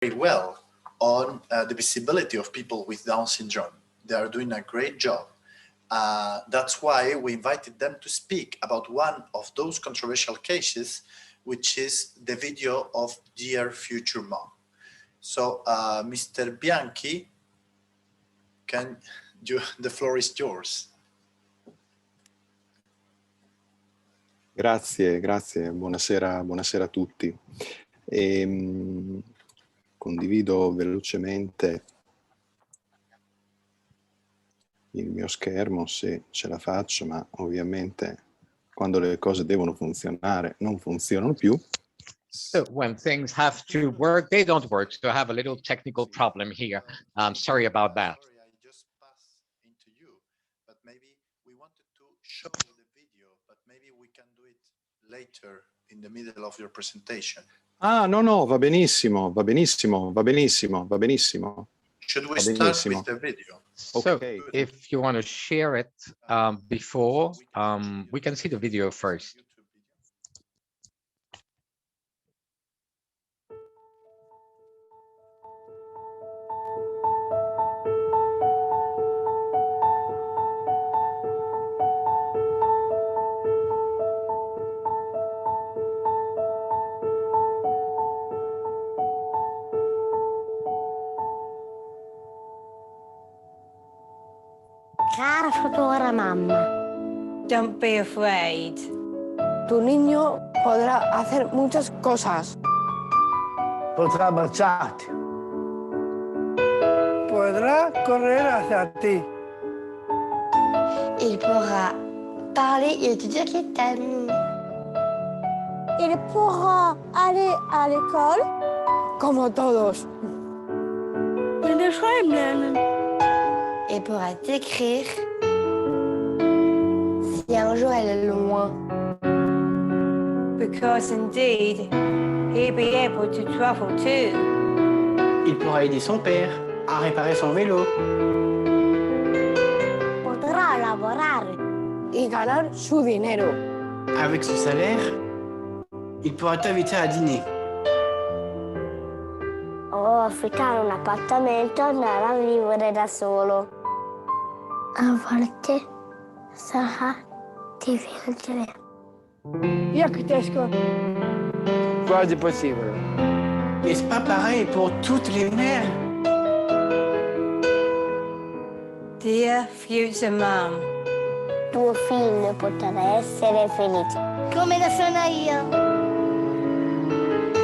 very well on the visibility of people with Down syndrome. They are doing a great job. That's why we invited them to speak about one of those controversial cases, which is the video of Dear Future Mom. So, Mr. Bianchi, the floor is yours. Grazie, buonasera a tutti. Condivido velocemente il mio schermo se ce la faccio, ma ovviamente quando le cose devono funzionare non funzionano più. So when things have to work, they don't work. So I have a little technical problem here. I'm sorry about that. Sorry, I just passed into you, but maybe we wanted to show the video, but maybe we can do it later in the middle of your presentation. Ah, no, va benissimo. Should we start with the video? So Okay. if you want to share it before, we can see the video first. Cara futura mamá, Don't be afraid. Tu niño podrá hacer muchas cosas. Podrá abbracciarti. Podrá correr hacia ti. il pourra parler et te dire qu'il t'aime. Il pourra aller à l'école. Como todos. Il pourra t'écrire si un jour elle est loin. Because indeed, he'll be able to travel too. Il pourra aider son père à réparer son vélo. Podrá laborar y ganar su dinero. Avec son salaire, il pourra t'inviter à dîner. O affittare un appartamento e andare a vivere da solo. A volte sarà difficile. Jak těžko. Quasi possible. N'est-ce pas pareil pour toutes les mères? Dear future mom, Tuo figlio potrà essere felice. Come lo sono io.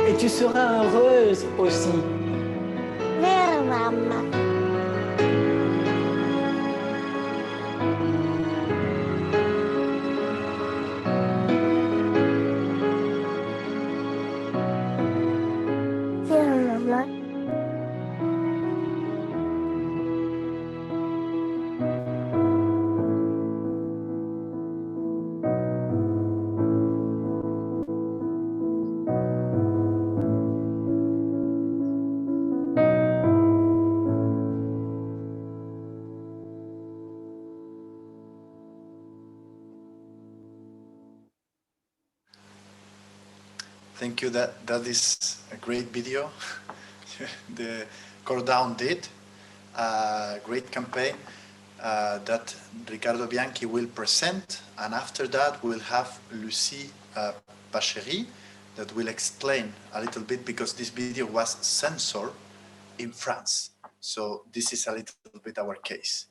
Et tu seras heureuse aussi. Vero, mamma? Vero, mamma? Thank you. That is a great video. The Cordown did a great campaign that Ricardo Bianchi will present, and after that we'll have Lucie Pacherie that will explain a little bit, because this video was censored in France. So this is a little bit our case.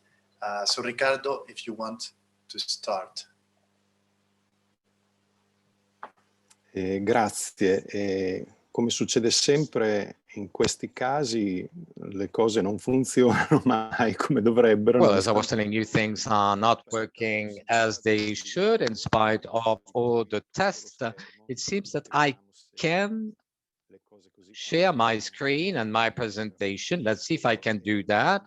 So Ricardo, if you want to start. Grazie. Come succede sempre in questi casi, le cose non funzionano mai come dovrebbero. Well, as I was telling you, things are not working as they should in spite of all the tests. It seems that I can share my screen and my presentation. Let's see if I can do that.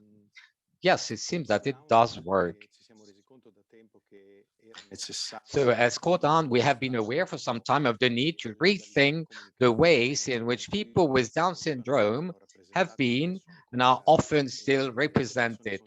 Yes, it seems that it does work. So as Cordown, we have been aware for some time of the need to rethink the ways in which people with Down syndrome have been and are often still represented.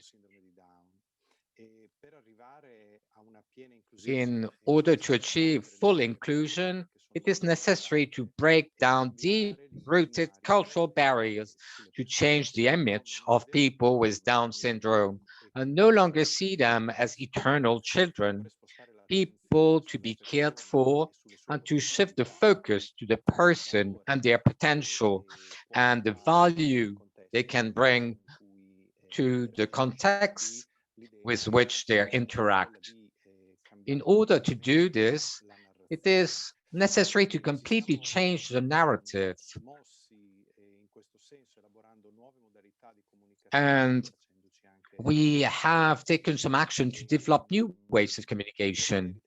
In order to achieve full inclusion, it is necessary to break down deep-rooted cultural barriers to change the image of people with Down syndrome and no longer see them as eternal children, people to be cared for, and to shift the focus to the person and their potential and the value they can bring to the context with which they interact. In order to do this, it is necessary to completely change the narrative. And we have taken some action to develop new ways of communication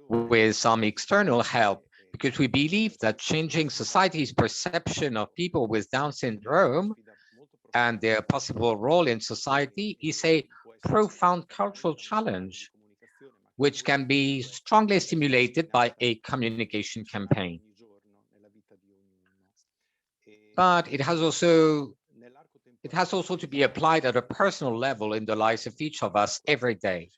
with some external help, because we believe that changing society's perception of people with Down syndrome and their possible role in society is a profound cultural challenge, which can be strongly stimulated by a communication campaign. But it has also to be applied at a personal level in the lives of each of us every day.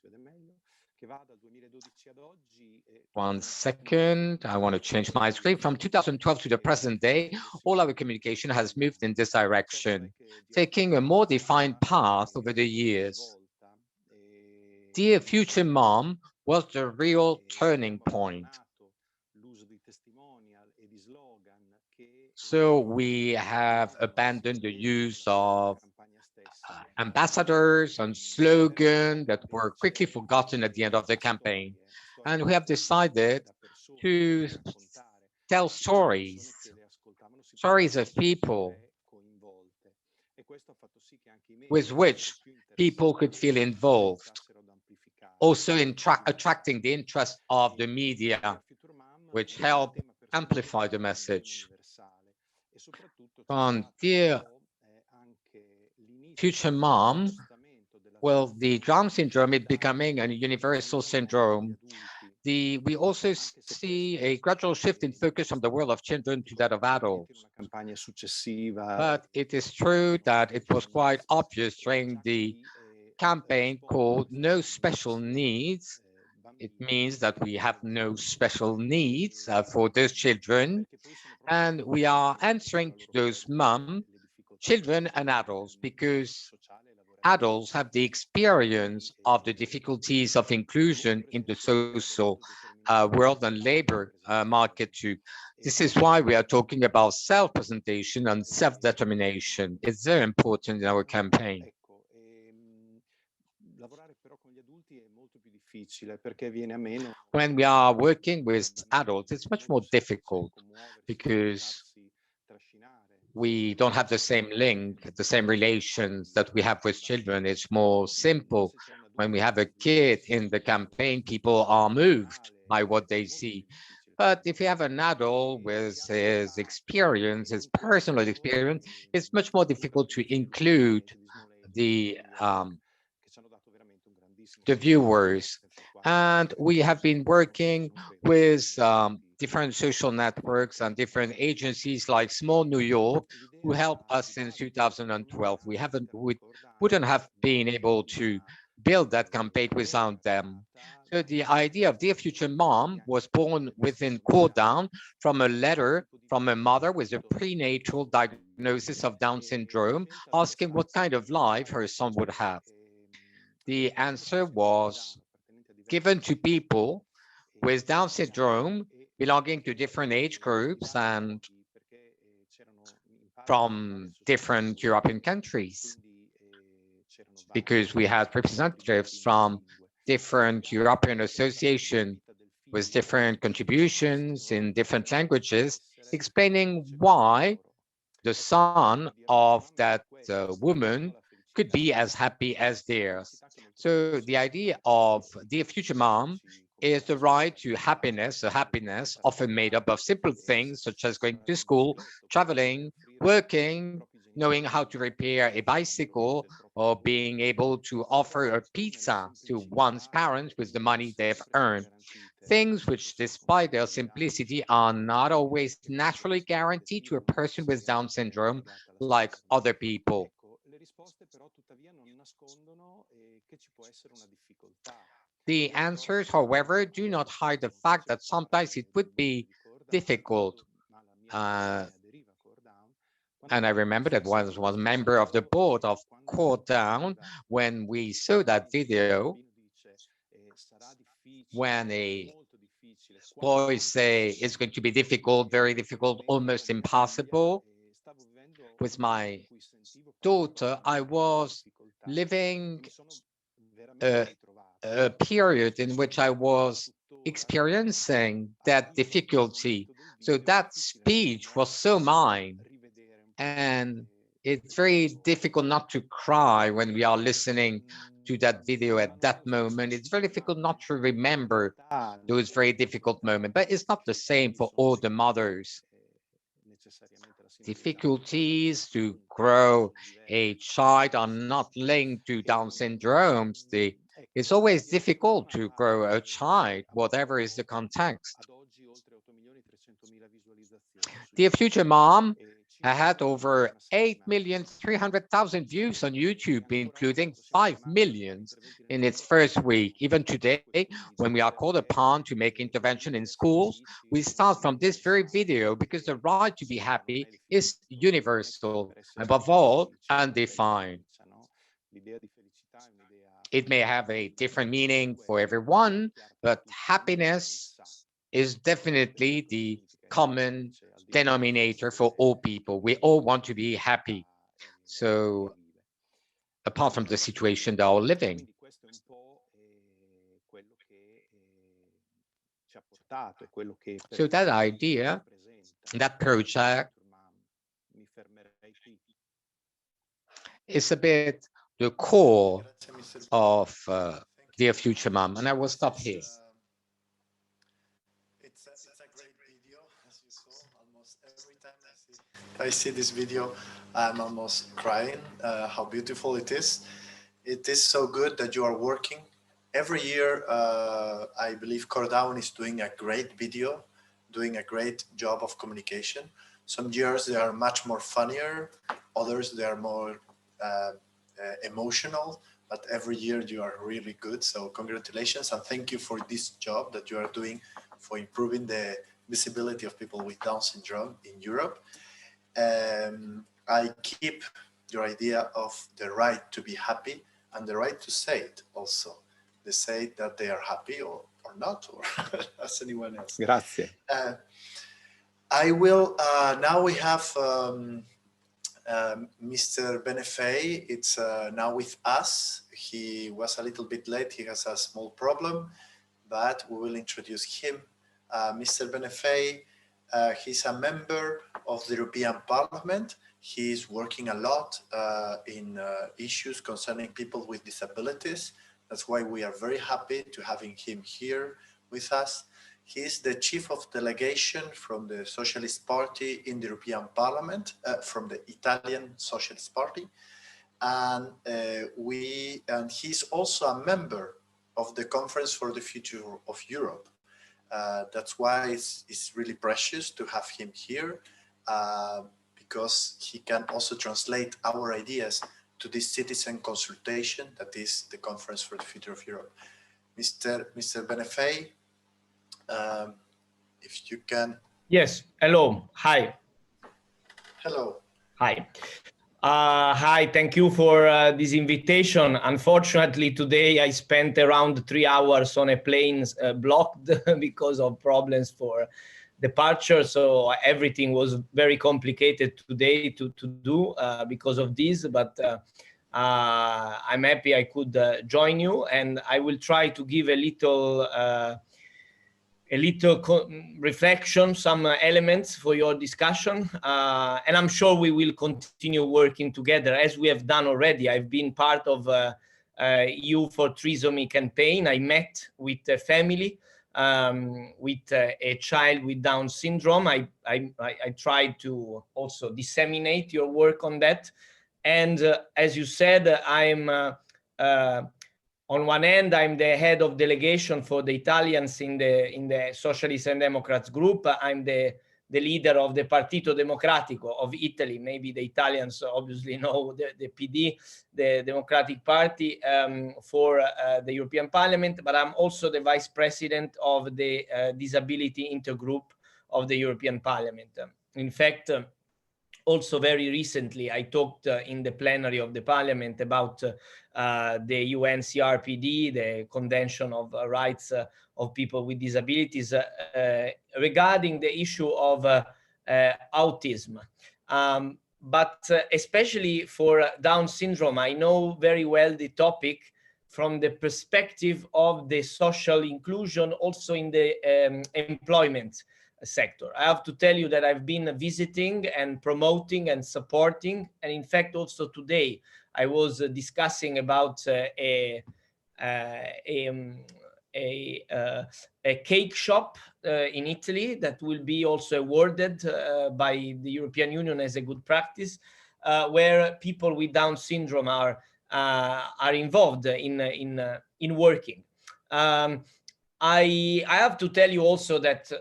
One second, I want to change my screen. From 2012 to the present day, all our communication has moved in this direction, taking a more defined path over the years. Dear Future Mom was the real turning point. So we have abandoned the use of ambassadors and slogans that were quickly forgotten at the end of the campaign. And we have decided to tell stories of people with which people could feel involved, also attracting the interest of the media, which help amplify the message. On Dear Future Mom, well, the Down syndrome is becoming a universal syndrome. We also see a gradual shift in focus from the world of children to that of adults. But it is true that it was quite obvious during the campaign called No Special Needs. It means that we have no special needs for those children. And we are answering to those children and adults, because adults have the experience of the difficulties of inclusion in the social world and labor market too. This is why we are talking about self-presentation and self-determination. It's very important in our campaign. When we are working with adults, it's much more difficult because we don't have the same link, the same relations that we have with children. It's more simple. When we have a kid in the campaign, people are moved by what they see. But if you have an adult with his experience, his personal experience, it's much more difficult to include the viewers. And we have been working with different social networks and different agencies like Small New York, who helped us since 2012. We wouldn't have been able to build that campaign without them. So the idea of Dear Future Mom was born within Down from a letter from a mother with a prenatal diagnosis of Down syndrome, asking what kind of life her son would have. The answer was given to people with Down syndrome belonging to different age groups and from different European countries, because we had representatives from different European associations with different contributions in different languages, explaining why the son of that woman could be as happy as theirs. So the idea of Dear Future Mom is the right to happiness, a happiness often made up of simple things such as going to school, traveling, working, knowing how to repair a bicycle, or being able to offer a pizza to one's parents with the money they've earned. Things which, despite their simplicity, are not always naturally guaranteed to a person with Down syndrome like other people. The answers, however, do not hide the fact that sometimes it would be difficult. And I remember that was a member of the board of Core Down when we saw that video, when a boy say it's going to be difficult, very difficult, almost impossible. With my daughter, I was living a period in which I was experiencing that difficulty. So that speech was so mine. And it's very difficult not to cry when we are listening to that video at that moment. It's very difficult not to remember those very difficult moments, but it's not the same for all the mothers. Difficulties to grow a child are not linked to Down syndromes. It's always difficult to grow a child, whatever is the context. Dear Future Mom, I had over 8,300,000 views on YouTube, including 5 million in its first week. Even today, when we are called upon to make intervention in schools, we start from this very video because the right to be happy is universal, above all, undefined. It may have a different meaning for everyone, but happiness is definitely the common denominator for all people. We all want to be happy. So apart from the situation they are living. So that idea, that project is a bit the core of Dear Future Mom. And I will stop here. It's a great video, as you saw. Almost every time I see this video, I'm almost crying. How beautiful it is! It is so good that you are working every year. I believe Core Down is doing a great video, doing a great job of communication. Some years they are much more funnier, others they are more emotional. But every year you are really good. So congratulations and thank you for this job that you are doing for improving the visibility of people with Down syndrome in Europe. I keep your idea of the right to be happy and the right to say it also. They say that they are happy or not, or as anyone else. Grazie. I will, now we have Mr. Benifei. It's now with us. He was a little bit late. He has a small problem, but we will introduce him. Mr. Benifei, he's a member of the European Parliament. He's working a lot in issues concerning people with disabilities. That's why we are very happy to having him here with us. He's the chief of delegation from the Socialist Party in the European Parliament, from the Italian Socialist Party. And he's also a member of the Conference for the Future of Europe. That's why it's really precious to have him here, because he can also translate our ideas to this citizen consultation that is the Conference for the Future of Europe. Mr. Benifei, if you can. Yes, hello, hi. Hello. Hi. Hi, thank you for this invitation. Unfortunately, today I spent around 3 hours on a plane blocked because of problems for departure. So everything was very complicated today to do because of this, but I'm happy I could join you, and I will try to give a little reflection, some elements for your discussion. And I'm sure we will continue working together as we have done already. I've been part of EU for Trisomy campaign. I met with a family with a child with Down syndrome. I tried to also disseminate your work on that. And as you said, I'm on one end, I'm the head of delegation for the Italians in the Socialists and Democrats group. I'm the the leader of the Partito Democratico of Italy. Maybe the Italians obviously know the PD, the Democratic Party, for the European Parliament, but I'm also the Vice President of the Disability Intergroup of the European Parliament. In fact, also very recently, I talked in the plenary of the Parliament about the UN CRPD, the Convention of Rights of People with Disabilities, regarding the issue of autism. But especially for Down syndrome, I know very well the topic from the perspective of the social inclusion, also in the employment sector. I have to tell you that I've been visiting and promoting and supporting, and in fact also today I was discussing about a cake shop in Italy that will be also awarded by the European Union as a good practice, where people with Down syndrome are involved in working. I have to tell you also that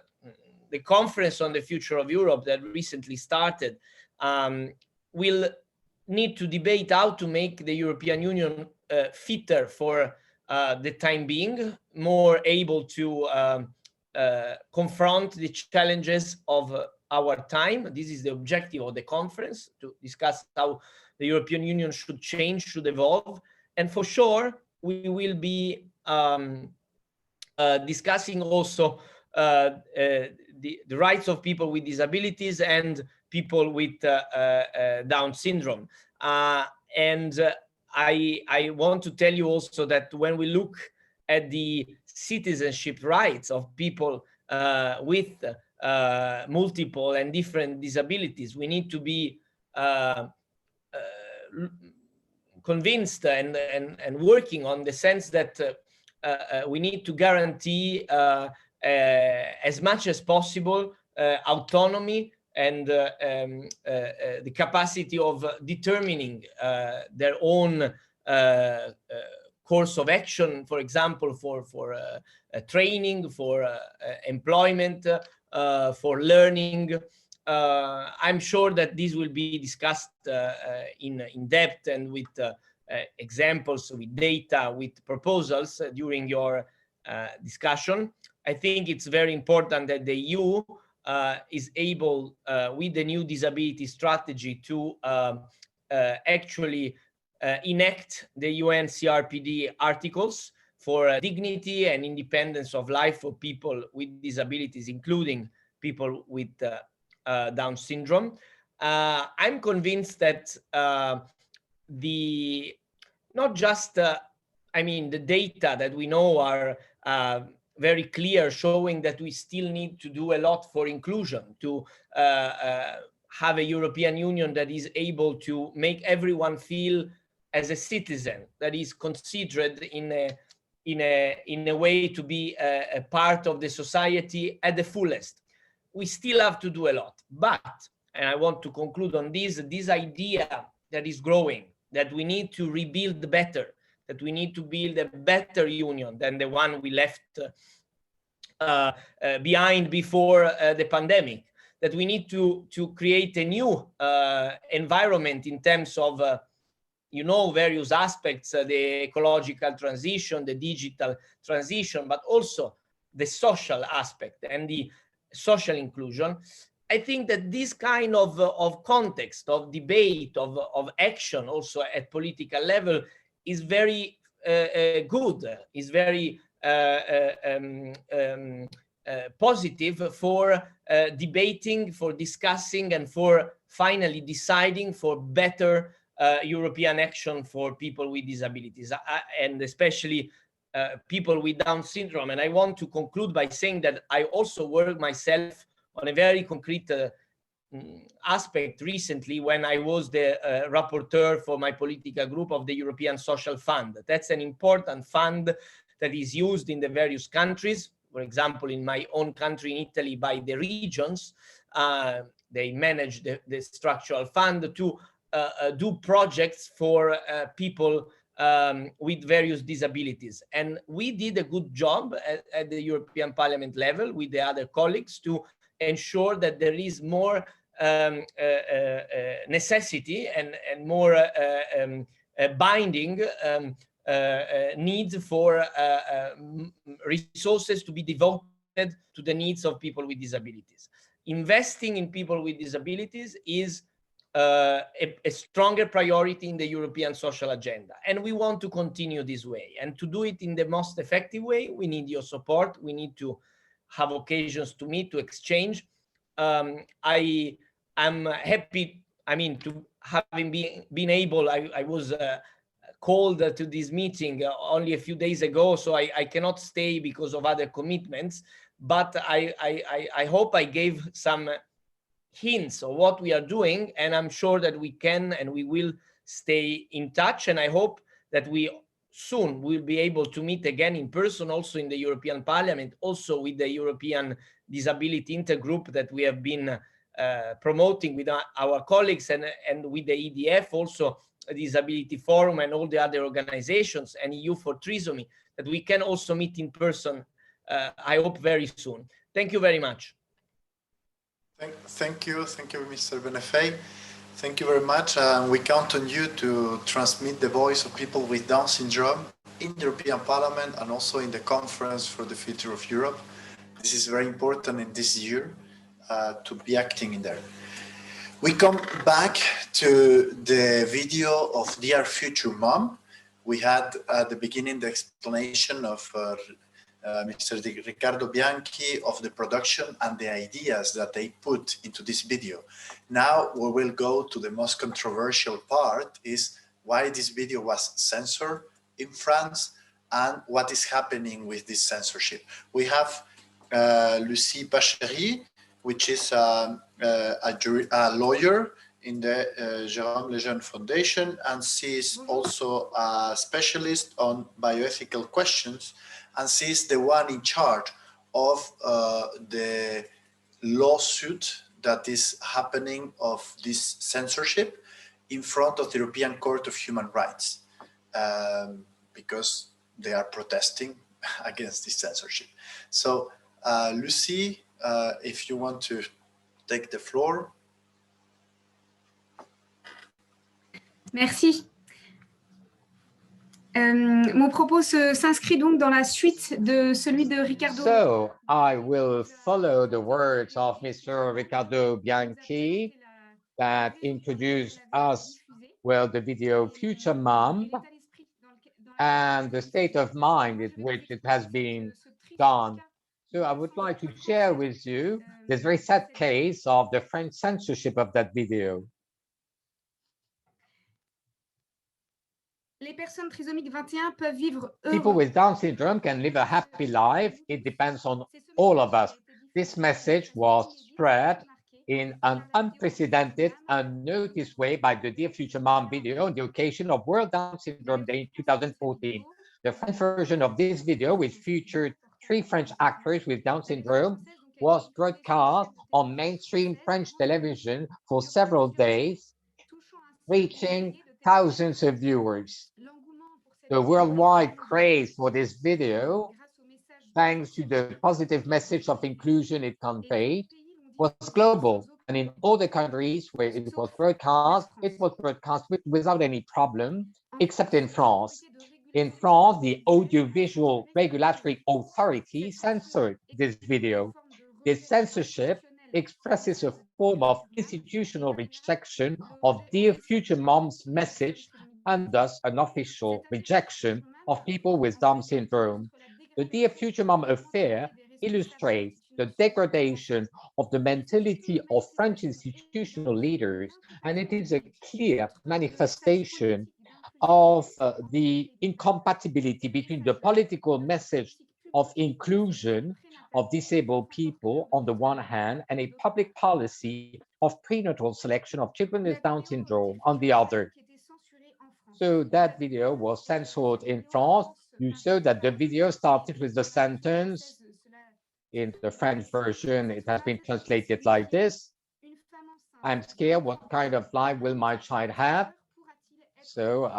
the conference on the future of Europe that recently started will need to debate how to make the European Union fitter for the time being, more able to confront the challenges of our time. This is the objective of the conference, to discuss how the European Union should change, should evolve. And for sure, we will be discussing also the rights of people with disabilities and people with Down syndrome. And I want to tell you also that when we look at the citizenship rights of people with multiple and different disabilities, we need to be convinced and working on the sense that we need to guarantee as much as possible autonomy and the capacity of determining their own course of action, for example, for training, for employment, for learning. I'm sure that this will be discussed in depth and with examples, with data, with proposals during your discussion. I think it's very important that the EU is able, with the new disability strategy, to actually enact the UN CRPD articles for dignity and independence of life for people with disabilities, including people with Down syndrome. I'm convinced that not just the data that we know are very clear, showing that we still need to do a lot for inclusion, to have a European Union that is able to make everyone feel as a citizen, that is considered in a way to be a part of the society at the fullest. We still have to do a lot, but, and I want to conclude on this idea that is growing, that we need to rebuild better, that we need to build a better union than the one we left behind before the pandemic, that we need to create a new environment in terms of various aspects, the ecological transition, the digital transition, but also the social aspect and the social inclusion. I think that this kind of context, of debate, of action also at political level is very good, is very positive for debating, for discussing, and for finally deciding for better European action for people with disabilities, and especially people with Down syndrome. And I want to conclude by saying that I also work myself on a very concrete aspect recently when I was the rapporteur for my political group of the European Social Fund. That's an important fund that is used in the various countries. For example, in my own country, in Italy, by the regions, they manage the structural fund to do projects for people with various disabilities. And we did a good job at the European Parliament level with the other colleagues to ensure that there is more necessity and more binding needs for resources to be devoted to the needs of people with disabilities. Investing in people with disabilities is a stronger priority in the European social agenda. And we want to continue this way. And to do it in the most effective way, we need your support. We need to have occasions to meet, to exchange. I am happy, to having been able, I was called to this meeting only a few days ago, so I cannot stay because of other commitments, but I hope I gave some hints of what we are doing, and I'm sure that we can and we will stay in touch, and I hope that we soon will be able to meet again in person, also in the European Parliament, also with the European Disability Intergroup that we have been promoting with our colleagues, and with the EDF, also a Disability Forum and all the other organizations, and EU for Trisomy, that we can also meet in person, I hope very soon. Thank you very much. Thank you, Mr. Benifei. Thank you very much. We count on you to transmit the voice of people with Down syndrome in the European Parliament and also in the Conference for the Future of Europe. This is very important in this year to be acting in there. We come back to the video of Dear Future Mom. We had at the beginning the explanation of Mr. Ricardo Bianchi of the production and the ideas that they put into this video. Now we will go to the most controversial part, is why this video was censored in France and what is happening with this censorship. We have Lucie Pacherie, which is a lawyer in the Jérôme Lejeune Foundation, and she is also a specialist on bioethical questions, and she is the one in charge of the lawsuit that is happening of this censorship in front of the European Court of Human Rights, because they are protesting against this censorship. So, Lucie, if you want to take the floor. Merci. Mon propos s'inscrit donc dans la suite de celui de Ricardo. So I will follow the words of Mr. Ricardo Bianchi that introduced us, well, the video Future Mom and the state of mind in which it has been done. So I would like to share with you this very sad case of the French censorship of that video. Les personnes trisomiques 21 peuvent vivre People with Down syndrome can live a happy life. It depends on all of us. This message was spread in an unprecedented, unnoticed way by the Dear Future Mom video on the occasion of World Down Syndrome Day in 2014. The French version of this video, which featured 3 French actors with Down syndrome, was broadcast on mainstream French television for several days, reaching thousands of viewers. The worldwide craze for this video, thanks to the positive message of inclusion it conveyed, was global. And in all the countries where it was broadcast without any problem, except in France. In France, the Audiovisual Regulatory Authority censored this video. This censorship expresses a form of institutional rejection of Dear Future Mom's message, and thus an official rejection of people with Down syndrome. The Dear Future Mom affair illustrates the degradation of the mentality of French institutional leaders, and it is a clear manifestation of the incompatibility between the political message of inclusion of disabled people on the one hand, and a public policy of prenatal selection of children with Down syndrome on the other. So that video was censored in France. You saw that the video started with the sentence. In the French version, it has been translated like this: I'm scared, what kind of life will my child have? So,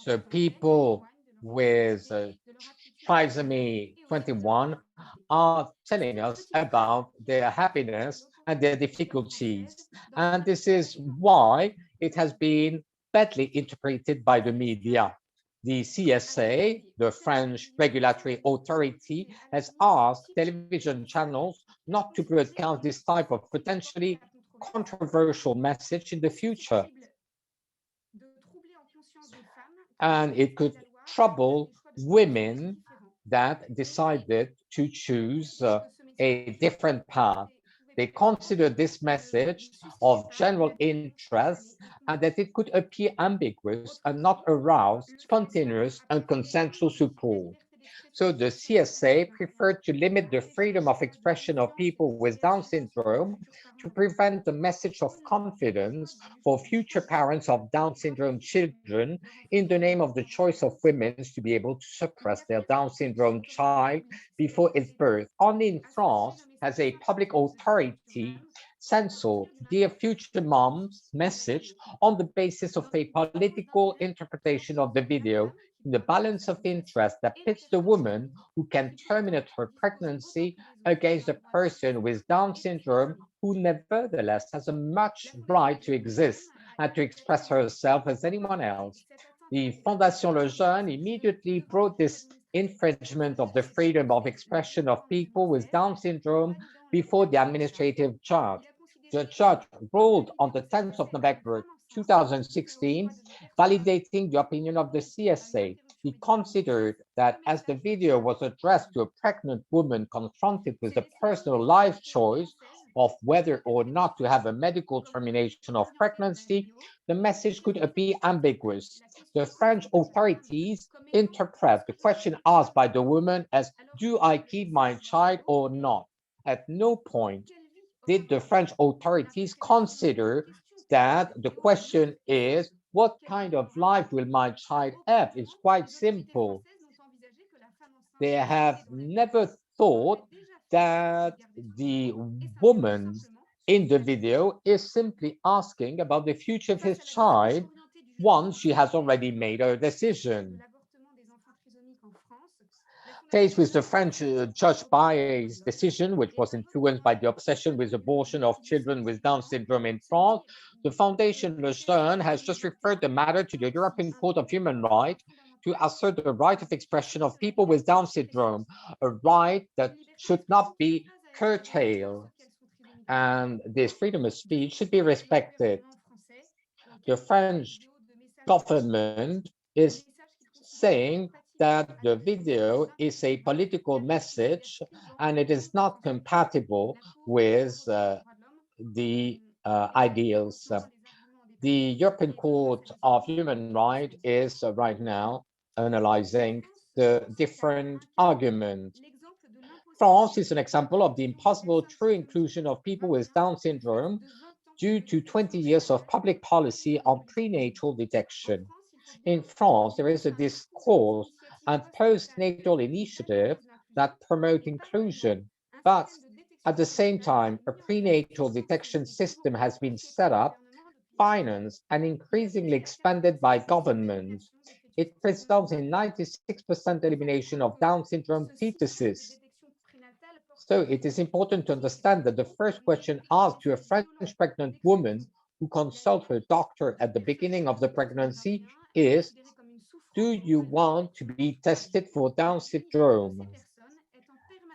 so people with trisomy 21 are telling us about their happiness and their difficulties. And this is why it has been badly interpreted by the media. The CSA, the French regulatory authority, has asked television channels not to broadcast this type of potentially controversial message in the future. And it could trouble women that decided to choose a different path. They considered this message of general interest and that it could appear ambiguous and not arouse spontaneous and consensual support. So the CSA preferred to limit the freedom of expression of people with Down syndrome to prevent the message of confidence for future parents of Down syndrome children in the name of the choice of women to be able to suppress their Down syndrome child before its birth. Only in France has a public authority censored Dear Future Mom's message on the basis of a political interpretation of the video in the balance of interest that pits the woman who can terminate her pregnancy against a person with Down syndrome who nevertheless has a much right to exist and to express herself as anyone else. The Fondation Le Jeune immediately brought this infringement of the freedom of expression of people with Down syndrome before the administrative judge. The judge ruled on the 10th of November 2016, validating the opinion of the CSA. He considered that as the video was addressed to a pregnant woman confronted with the personal life choice of whether or not to have a medical termination of pregnancy, the message could appear ambiguous. The French authorities interpret the question asked by the woman as, do I keep my child or not? At no point did the French authorities consider that the question is, what kind of life will my child have? It's quite simple. They have never thought that the woman in the video is simply asking about the future of his child once she has already made her decision. Faced with the French Judge Bailly's decision, which was influenced by the obsession with abortion of children with Down syndrome in France, the Fondation Le Jeune has just referred the matter to the European Court of Human Rights to assert the right of expression of people with Down syndrome, a right that should not be curtailed. And this freedom of speech should be respected. The French government is saying that the video is a political message and it is not compatible with the ideals. The European Court of Human Rights is right now analyzing the different arguments. France is an example of the impossible true inclusion of people with Down syndrome due to 20 years of public policy on prenatal detection. In France, there is a discourse and postnatal initiative that promote inclusion, but at the same time, a prenatal detection system has been set up, financed, and increasingly expanded by governments. It results in 96% elimination of Down syndrome fetuses. So it is important to understand that the first question asked to a French pregnant woman who consults her doctor at the beginning of the pregnancy is, do you want to be tested for Down syndrome?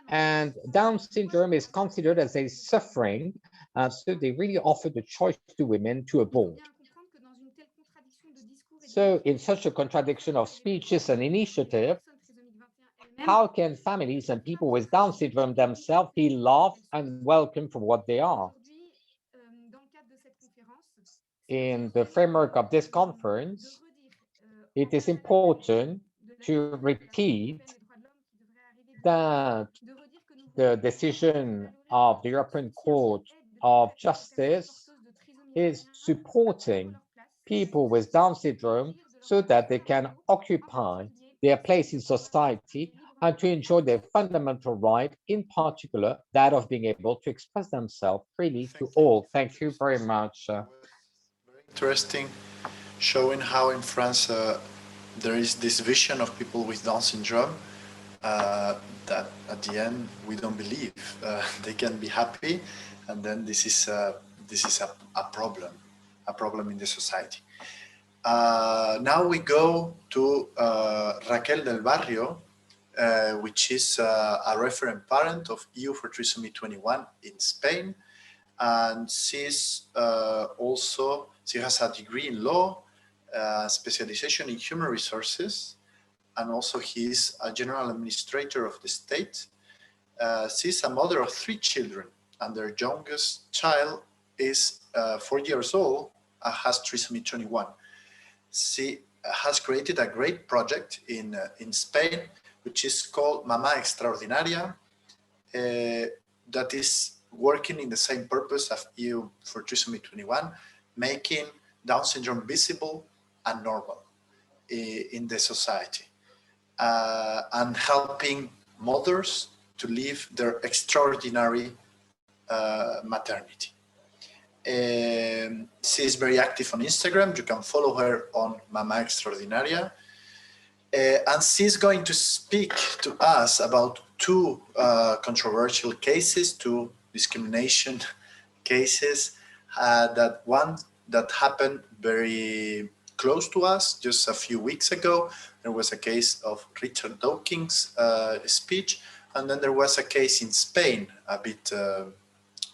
And Down syndrome is considered as a suffering, so they really offer the choice to women to abort. So in such a contradiction of speeches and initiative, how can families and people with Down syndrome themselves feel loved and welcome for what they are? In the framework of this conference, it is important to repeat that the decision of the European Court of Justice is supporting people with Down syndrome so that they can occupy their place in society and to enjoy their fundamental right, in particular, that of being able to express themselves freely to all. Thank you very much. Very interesting, showing how in France there is this vision of people with Down syndrome that at the end we don't believe they can be happy, and then this is a problem in the society. Now we go to Raquel del Barrio, which is a referent parent of EU for Trisomy 21 in Spain, and she has a degree in law, specialization in human resources, and also he is a general administrator of the state. She's a mother of 3 children, and their youngest child is 4 years old and has trisomy 21. She has created a great project in Spain, which is called Mamá Extraordinaria, that is working in the same purpose as EU for Trisomy 21, making Down syndrome visible and normal in the society, and helping mothers to live their extraordinary maternity. She is very active on Instagram. You can follow her on Mamá Extraordinaria. And she's going to speak to us about 2 controversial cases, 2 discrimination cases, that happened very close to us just a few weeks ago. There was a case of Richard Dawkins' speech, and then there was a case in Spain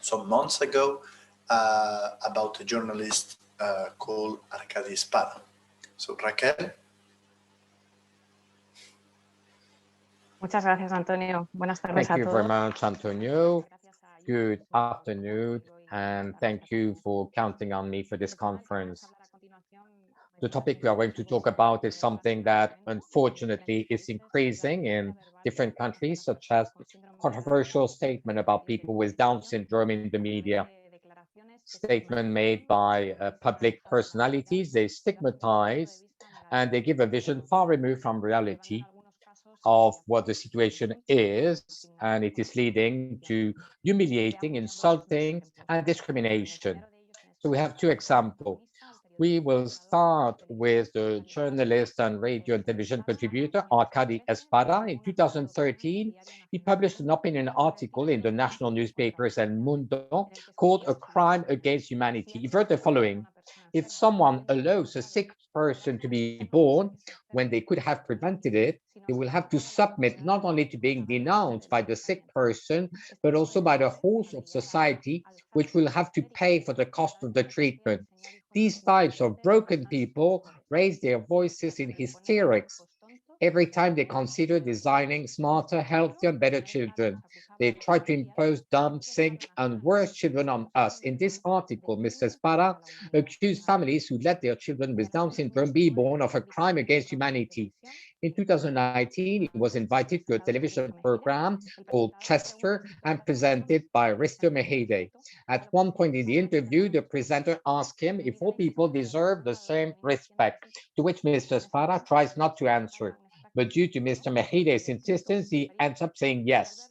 some months ago about a journalist called Arcadi Espada. So Raquel. Muchas gracias, Antonio. Buenas tardes Thank a you todos. very much, Antonio. Good afternoon, and thank you for counting on me for this conference. The topic we are going to talk about is something that unfortunately is increasing in different countries, such as controversial statement about people with Down syndrome in the media. Statement made by public personalities. They stigmatize and they give a vision far removed from reality of what the situation is, and it is leading to humiliating, insulting, and discrimination. So we have 2 examples. We will start with the journalist and radio and television contributor Arcadi Espada. In 2013, he published an opinion article in the national newspapers El Mundo called "A Crime Against Humanity." He wrote the following: if someone allows a sick person to be born when they could have prevented it, they will have to submit not only to being denounced by the sick person, but also by the whole of society, which will have to pay for the cost of the treatment. These types of broken people raise their voices in hysterics every time they consider designing smarter, healthier, and better children. They try to impose dumb, sick, and worse children on us. In this article, Mr. Espada accused families who let their children with Down syndrome be born of a crime against humanity. In 2019, he was invited to a television program called Chester and presented by Risto Mejide. At one point in the interview, the presenter asked him if all people deserve the same respect, to which Mr. Espada tries not to answer. But due to Mr. Mejide's insistence, he ends up saying yes.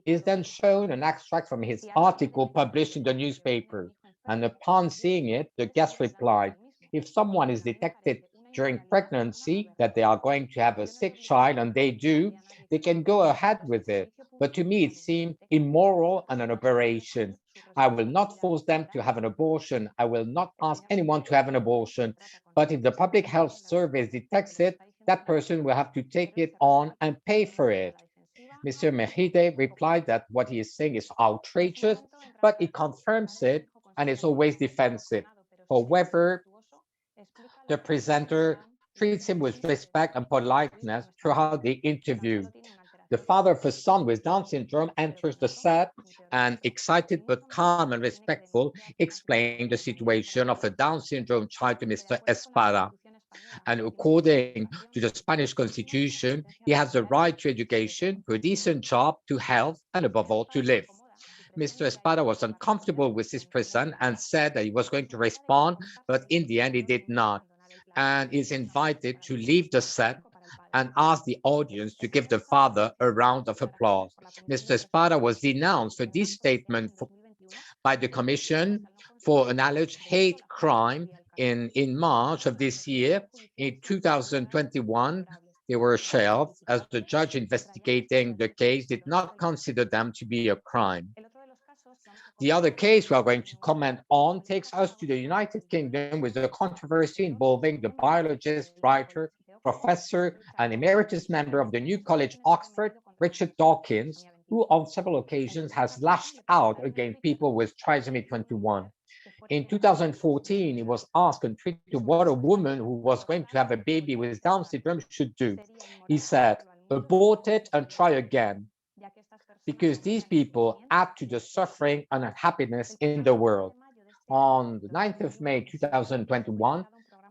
He is then shown an extract from his article published in the newspaper. And upon seeing it, the guest replied, if someone is detected during pregnancy that they are going to have a sick child, and they do, they can go ahead with it. But to me, it seemed immoral and an aberration. I will not force them to have an abortion. I will not ask anyone to have an abortion. But if the Public Health Service detects it, that person will have to take it on and pay for it. Mr. Mejide replied that what he is saying is outrageous, but he confirms it and is always defensive. However, the presenter treats him with respect and politeness throughout the interview. The father of a son with Down syndrome enters the set and, excited but calm and respectful, explains the situation of a Down syndrome child to Mr. Espada. And according to the Spanish Constitution, he has the right to education, to a decent job, to health, and above all, to live. Mr. Espada was uncomfortable with his present and said that he was going to respond, but in the end, he did not. And is invited to leave the set and asked the audience to give the father a round of applause. Mr. Espada was denounced for this statement by the Commission for an alleged hate crime in March of this year. In 2021, They were shelved as the judge investigating the case did not consider them to be a crime. The other case we are going to comment on takes us to the United Kingdom with the controversy involving the biologist, writer, professor, and emeritus member of the New College, Oxford, Richard Dawkins, who on several occasions has lashed out against people with trisomy 21. In 2014, he was asked on Twitter what a woman who was going to have a baby with Down syndrome should do. He said, abort it and try again, because these people add to the suffering and unhappiness in the world. On the 9th of May 2021,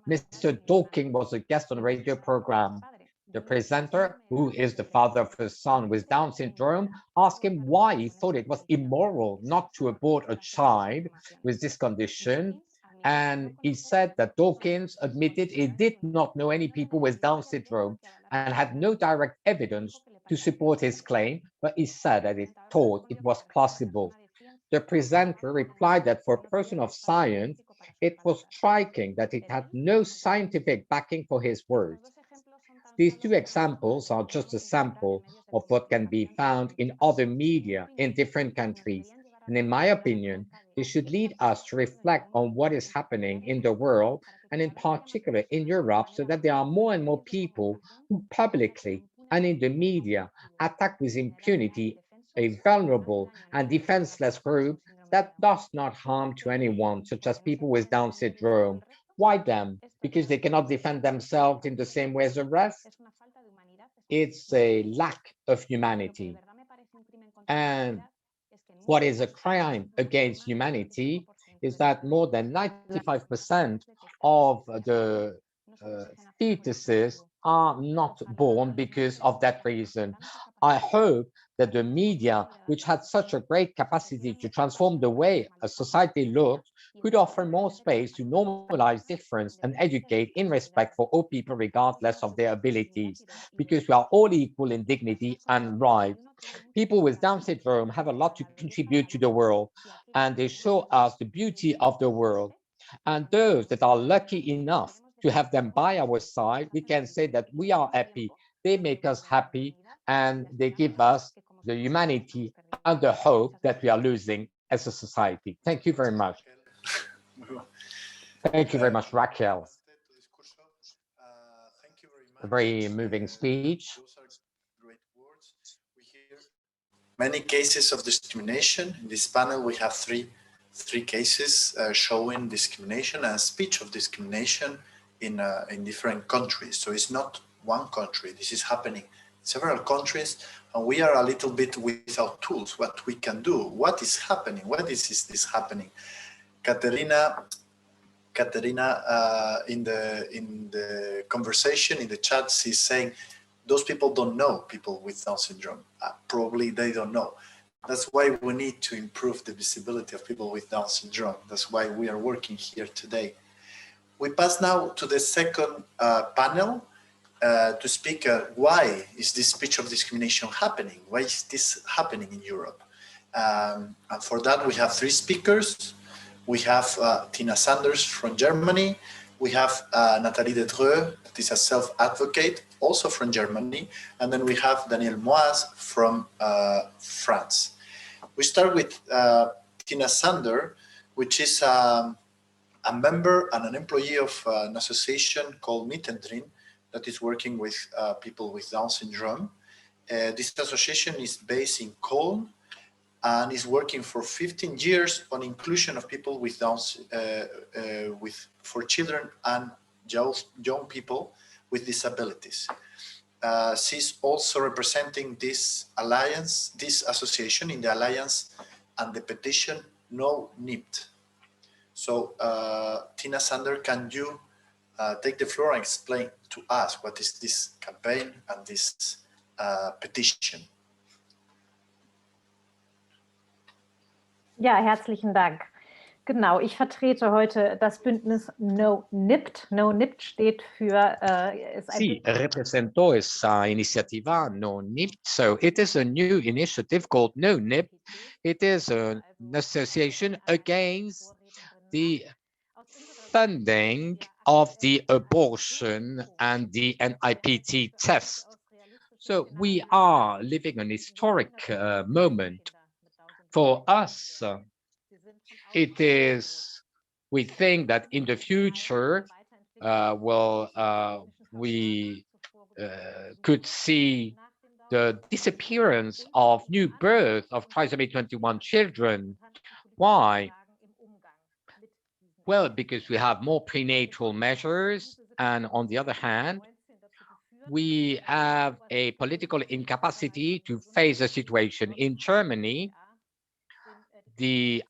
Mr. Dawkins was a guest on a radio program. The presenter, who is the father of his son with Down syndrome, asked him why he thought it was immoral not to abort a child with this condition. And he said that Dawkins admitted he did not know any people with Down syndrome and had no direct evidence to support his claim, but he said that he thought it was possible. The presenter replied that for a person of science, it was striking that it had no scientific backing for his words. These two examples are just a sample of what can be found in other media in different countries. And in my opinion, they should lead us to reflect on what is happening in the world, and in particular in Europe, so that there are more and more people who publicly and in the media attack with impunity a vulnerable and defenseless group that does not harm to anyone, such as people with Down syndrome. Why them? Because they cannot defend themselves in the same way as the rest? It's a lack of humanity. And what is a crime against humanity is that more than 95% of the fetuses are not born because of that reason. I hope that the media, which had such a great capacity to transform the way a society looks, could offer more space to normalize difference and educate in respect for all people regardless of their abilities, because we are all equal in dignity and rights. People with Down syndrome have a lot to contribute to the world, and they show us the beauty of the world. And those that are lucky enough to have them by our side, we can say that we are happy. They make us happy, and they give us the humanity and the hope that we are losing as a society. Thank you very much. Thank you very much, Raquel. A very moving speech. Great words. We hear many cases of discrimination. In this panel, we have three cases showing discrimination and speech of discrimination in different countries. So it's not one country. This is happening in several countries, and we are a little bit without tools. What we can do? What is happening? Why is this happening? Caterina, in the conversation in the chat, she's saying those people don't know people with Down syndrome. Probably they don't know. That's why we need to improve the visibility of people with Down syndrome. That's why we are working here today. We pass now to the second panel to speak why is this speech of discrimination happening? Why is this happening in Europe? And for that, we have three speakers. We have Tina Sanders from Germany. We have Nathalie Dedreux, that is a self-advocate, also from Germany. And then we have Danielle Moise from France. We start with Tina Sanders, which is a member and an employee of an association called Meet and Dream that is working with people with Down syndrome. This association is based in Cologne and is working for 15 years on inclusion of people with Down for children and young people with disabilities. She's also representing this alliance, this association in the alliance and the petition No NIPT. So Tina Sanders, can you take the floor and explain to us what is this campaign and this petition? Ja, herzlichen Dank. Genau, ich vertrete heute das Bündnis No NIPT. No NIPT steht für... Sì, represento essa iniziativa No NIPT. So it is a new initiative called No NIPT. It is an association against the funding of the abortion and the NIPT test. So we are living an historic moment. For us, we think that in the future, we could see the disappearance of new birth of trisomy 21 children. Why? Well, because we have more prenatal measures, and on the other hand, we have a political incapacity to face the situation. In Germany,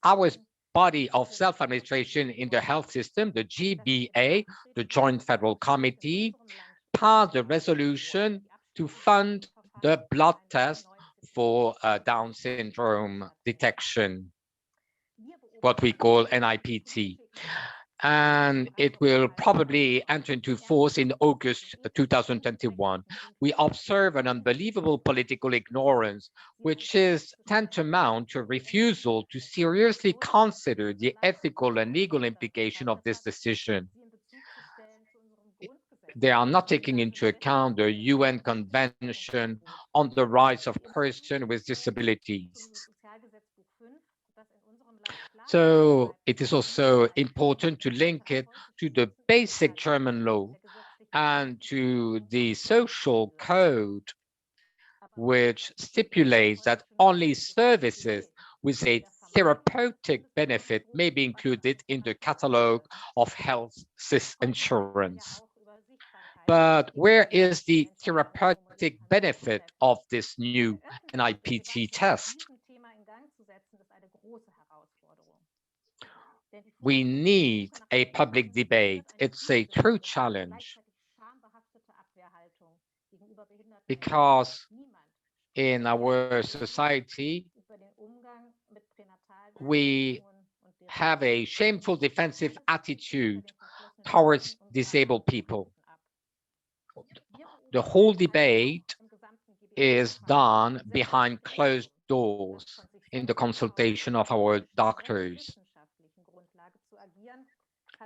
our body of self-administration in the health system, the GBA, the Joint Federal Committee, passed a resolution to fund the blood test for Down syndrome detection, what we call NIPT. And it will probably enter into force in August 2021. We observe an unbelievable political ignorance, which is tantamount to a refusal to seriously consider the ethical and legal implication of this decision. They are not taking into account the UN Convention on the Rights of Persons with Disabilities. So it is also important to link it to the basic German law and to the social code, which stipulates that only services with a therapeutic benefit may be included in the catalogue of health insurance. But where is the therapeutic benefit of this new NIPT test? We need a public debate. It's a true challenge because in our society, we have a shameful defensive attitude towards disabled people. The whole debate is done behind closed doors in the consultation of our doctors.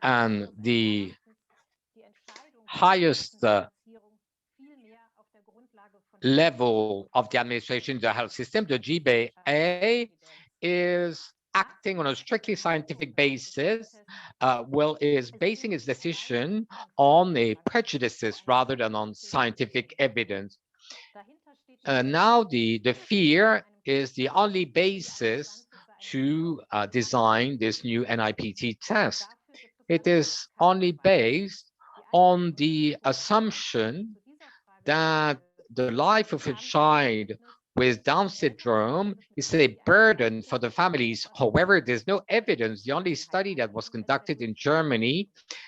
And the highest level of the administration of the health system, the GBA, is acting on a strictly scientific basis, is basing its decision on prejudices rather than on scientific evidence. Now the fear is the only basis to design this new NIPT test. It is only based on the assumption that the life of a child with Down syndrome is a burden for the families. However, there's no evidence. The only study that was conducted in Germany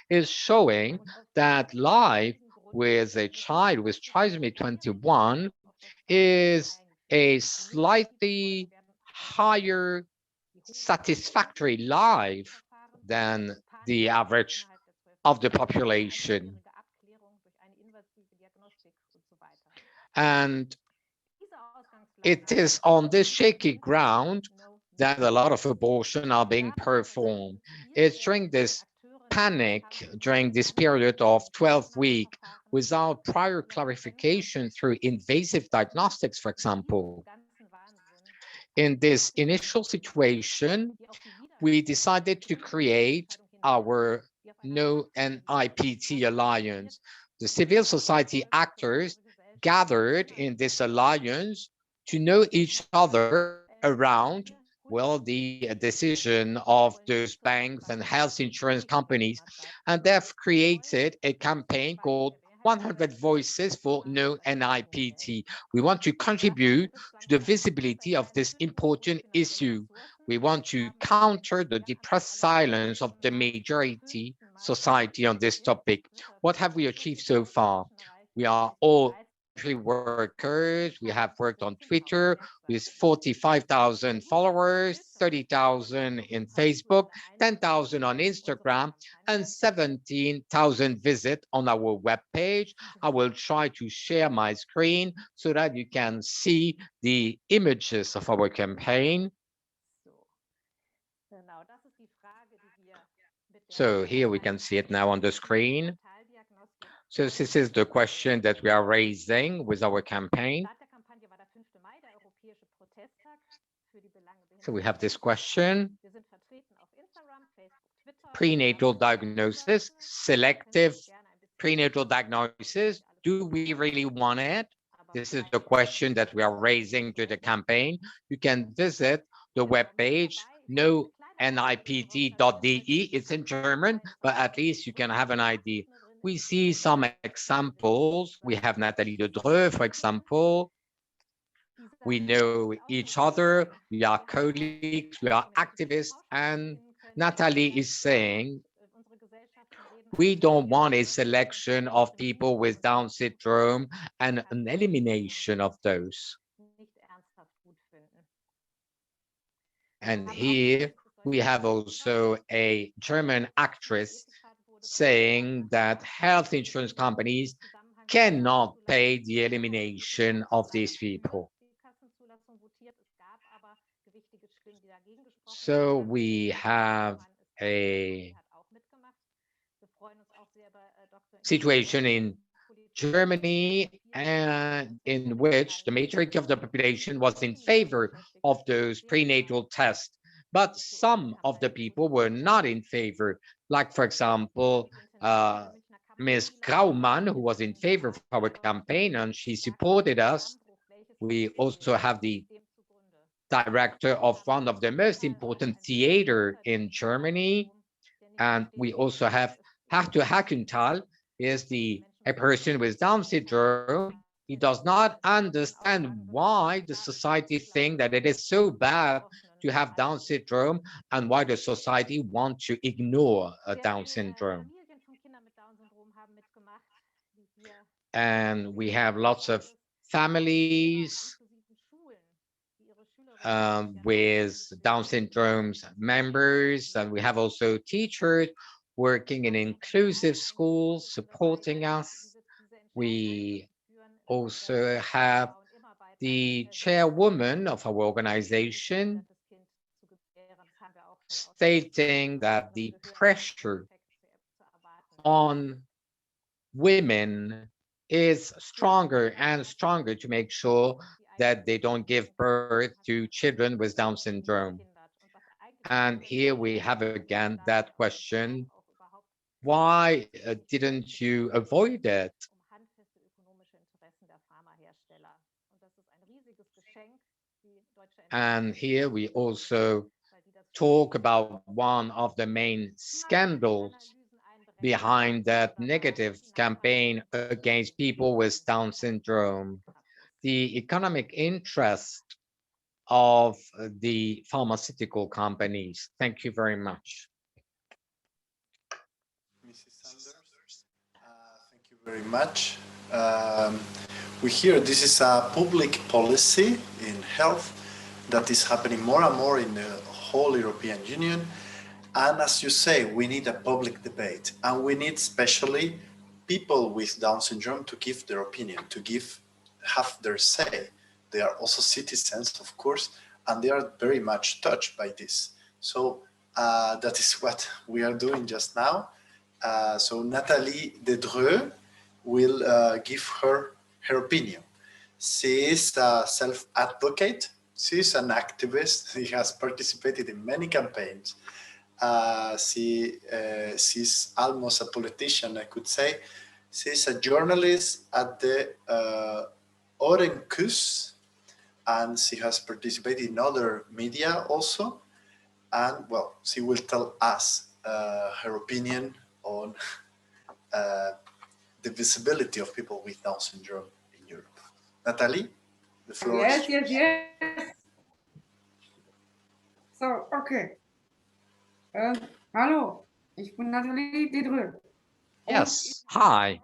is showing that life with a child with trisomy 21 is a slightly higher satisfactory life than the average of the population. And it is on this shaky ground that a lot of abortions are being performed. It's during this panic, during this period of 12 weeks, without prior clarification through invasive diagnostics, for example. In this initial situation, we decided to create our No NIPT Alliance. The civil society actors gathered in this alliance to know each other around, the decision of those banks and health insurance companies, and they've created a campaign called 100 Voices for No NIPT. We want to contribute to the visibility of this important issue. We want to counter the depressed silence of the majority society on this topic. What have we achieved so far? We are all workers. We have worked on Twitter with 45,000 followers, 30,000 in Facebook, 10,000 on Instagram, and 17,000 visits on our webpage. I will try to share my screen so that you can see the images of our campaign. So here we can see it now on the screen. So this is the question that we are raising with our campaign. So we have this question: prenatal diagnosis, selective prenatal diagnosis. Do we really want it? This is the question that we are raising to the campaign. You can visit the webpage nonipt.de. It's in German, but at least you can have an idea. We see some examples. We have Nathalie Dedreux, for example. We know each other, we are colleagues, we are activists, and Nathalie is saying, we don't want a selection of people with Down syndrome and an elimination of those. And here we have also a German actress saying that health insurance companies cannot pay the elimination of these people. So we have a situation in Germany and in which the majority of the population was in favor of those prenatal tests, but some of the people were not in favor. Like, for example, Ms. Graumann, who was in favor of our campaign, and she supported us. We also have the director of one of the most important theater in Germany. And we also have Harto Hackenthal, is a person with Down syndrome. He does not understand why the society thinks that it is so bad to have Down syndrome and why the society wants to ignore a Down syndrome. And we have lots of families with Down syndrome's members, and we have also teachers working in inclusive schools supporting us. We also have the chairwoman of our organization stating that the pressure on women is stronger and stronger to make sure that they don't give birth to children with Down syndrome. And here we have again that question, why didn't you avoid it? And here we also talk about one of the main scandals behind that negative campaign against people with Down syndrome, the economic interest of the pharmaceutical companies. Thank you very much. Mrs. Sanders, thank you very much. We hear this is a public policy in health that is happening more and more in the whole European Union. And as you say, we need a public debate, and we need especially people with Down syndrome to give their opinion, to have their say. They are also citizens, of course, and they are very much touched by this. So that is what we are doing just now. So Nathalie Dedreux will give her opinion. She is a self-advocate. She is an activist. She has participated in many campaigns. She's almost a politician, I could say. She's a journalist at the Orenkus, and she has participated in other media also. And well, she will tell us her opinion on the visibility of people with Down syndrome in Europe. Nathalie, the floor is yours. Yes. So, okay. Hallo, ich bin Nathalie Dedreux. Yes, hi.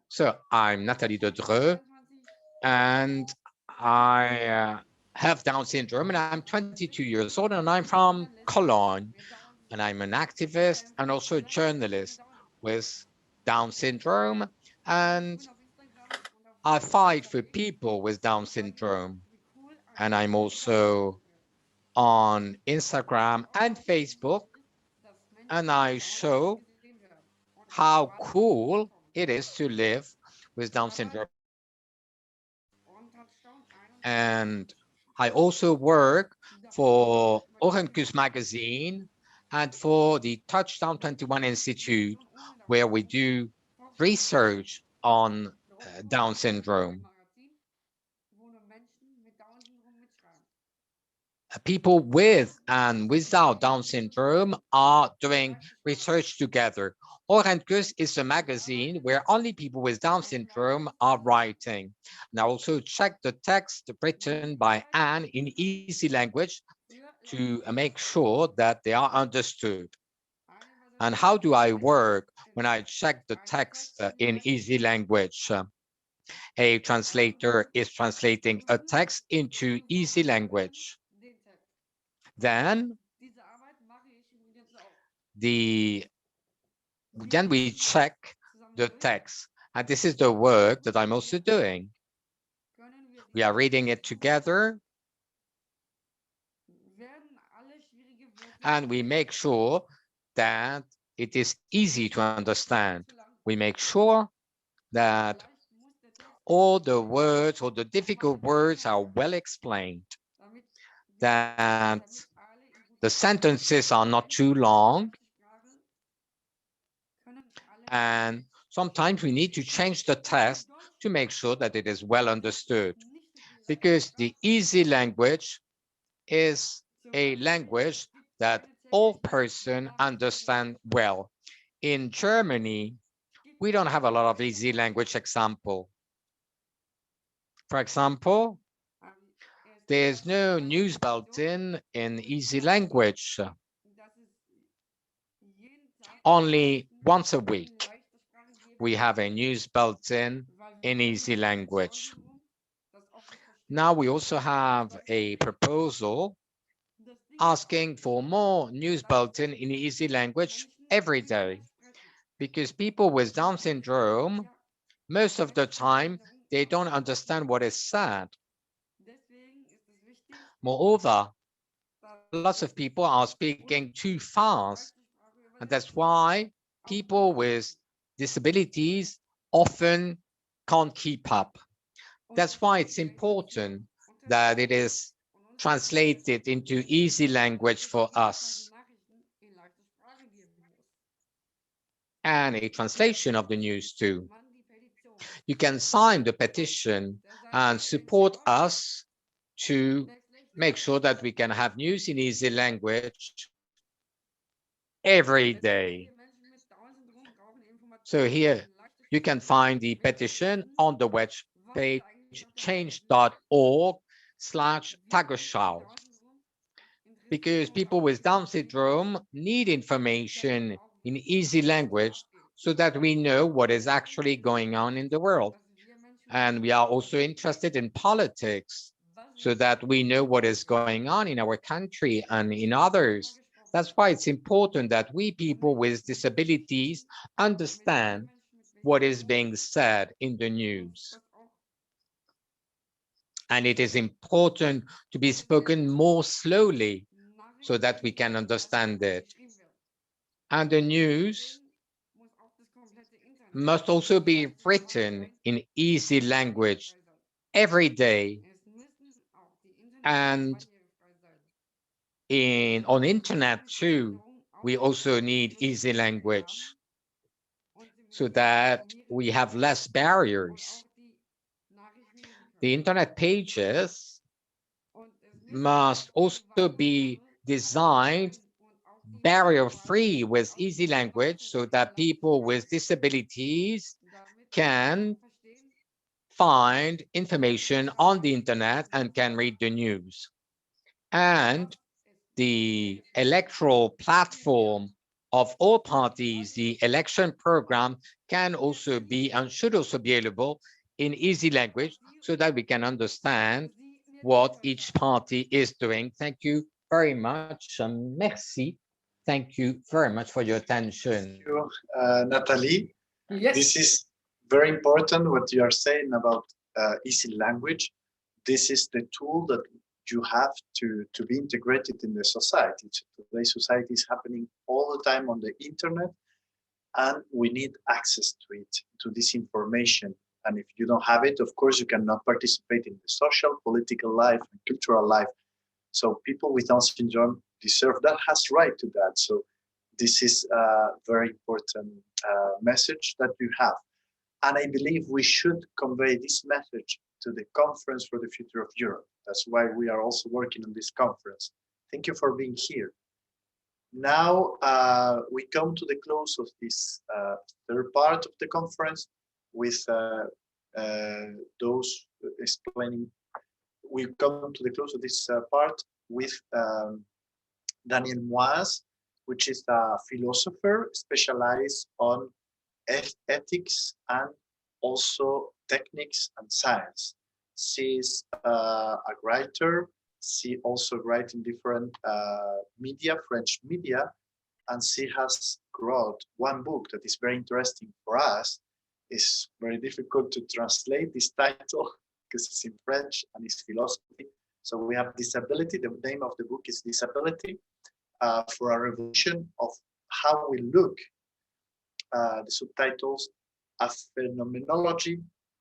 So I'm Nathalie Dedreux, and I have Down syndrome, and I'm 22 years old, and I'm from Cologne, and I'm an activist and also a journalist with Down syndrome, and I fight for people with Down syndrome, and I'm also on Instagram and Facebook and I show how cool it is to live with Down syndrome. And I also work for Orenkus magazine and for the Touchdown 21 Institute, where we do research on Down syndrome. People with and without Down syndrome are doing research together. Orenkus is a magazine where only people with Down syndrome are writing. And I also check the text written by Anne in easy language to make sure that they are understood. And how do I work when I check the text in easy language? A translator is translating a text into easy language. Then we check the text. And this is the work that I'm also doing. We are reading it together. And we make sure that it is easy to understand. We make sure that all the words or the difficult words are well explained, that the sentences are not too long, and sometimes we need to change the text to make sure that it is well understood, because the easy language is a language that all persons understand well. In Germany, we don't have a lot of easy language example. For example, there's no news bulletin in easy language. Only once a week, we have a news bulletin in easy language. Now we also have a proposal asking for more news bulletin in easy language every day, because people with Down syndrome, most of the time, they don't understand what is said. Moreover, lots of people are speaking too fast, and that's why people with disabilities often can't keep up. That's why it's important that it is translated into easy language for us, and a translation of the news too. You can sign the petition and support us to make sure that we can have news in easy language every day. So here you can find the petition on the web page change.org/Tagesschau, because people with Down syndrome need information in easy language so that we know what is actually going on in the world. And we are also interested in politics so that we know what is going on in our country and in others. That's why it's important that we people with disabilities understand what is being said in the news. And it is important to be spoken more slowly so that we can understand it. And the news must also be written in easy language every day. And on internet too, we also need easy language so that we have less barriers. The internet pages must also be designed barrier-free with easy language so that people with disabilities can find information on the internet and can read the news. And the electoral platform of all parties, the election program, can also be and should also be available in easy language so that we can understand what each party is doing. Thank you very much. Merci. Thank you very much for your attention. Thank you, Nathalie. Yes. This is very important what you are saying about easy language. This is the tool that you have to be integrated in the society. Today's society is happening all the time on the internet, and we need access to it, to this information. And if you don't have it, of course, you cannot participate in the social, political life, and cultural life. So people with Down syndrome deserve that, has right to that. So this is a very important message that you have. And I believe we should convey this message to the Conference for the Future of Europe. That's why we are also working on this conference. Thank you for being here. Now we come to the close of this third part of the conference with those explaining. We come to the close of this part with Danielle Moise, which is a philosopher specialized on ethics and also techniques and science. She's a writer. She also writes in different media, French media, and she has wrote one book that is very interesting for us. It's very difficult to translate this title because it's in French and it's philosophy. So we have Disability. The name of the book is Disability for a Revolution of How We Look. The subtitles, a phenomenology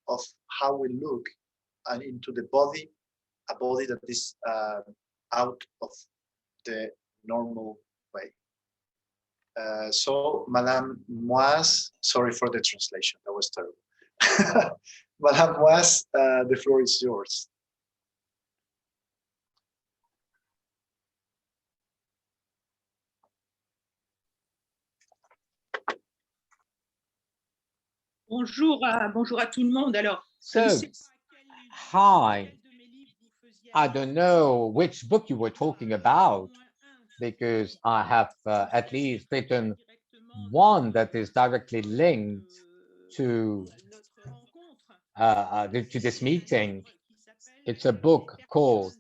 of how we look and into the body, a body that is out of the normal way. So, Madame Moise, sorry for the translation, that was terrible. Madame Moise, the floor is yours. Bonjour à tout le monde. Alors, So, hi. I don't know which book you were talking about, because I have at least written one that is directly linked to this meeting. It's a book called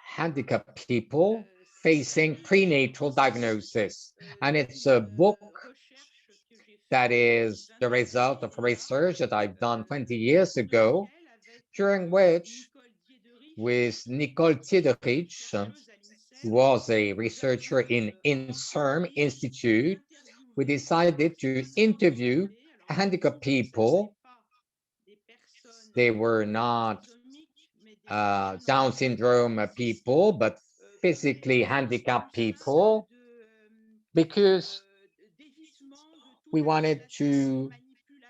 Handicapped People Facing Prenatal Diagnosis. And it's a book that is the result of research that I've done 20 years ago, during which, with Nicole Dedreux, who was a researcher in INSERM Institute, we decided to interview handicapped people. They were not Down syndrome people, but physically handicapped people, because we wanted to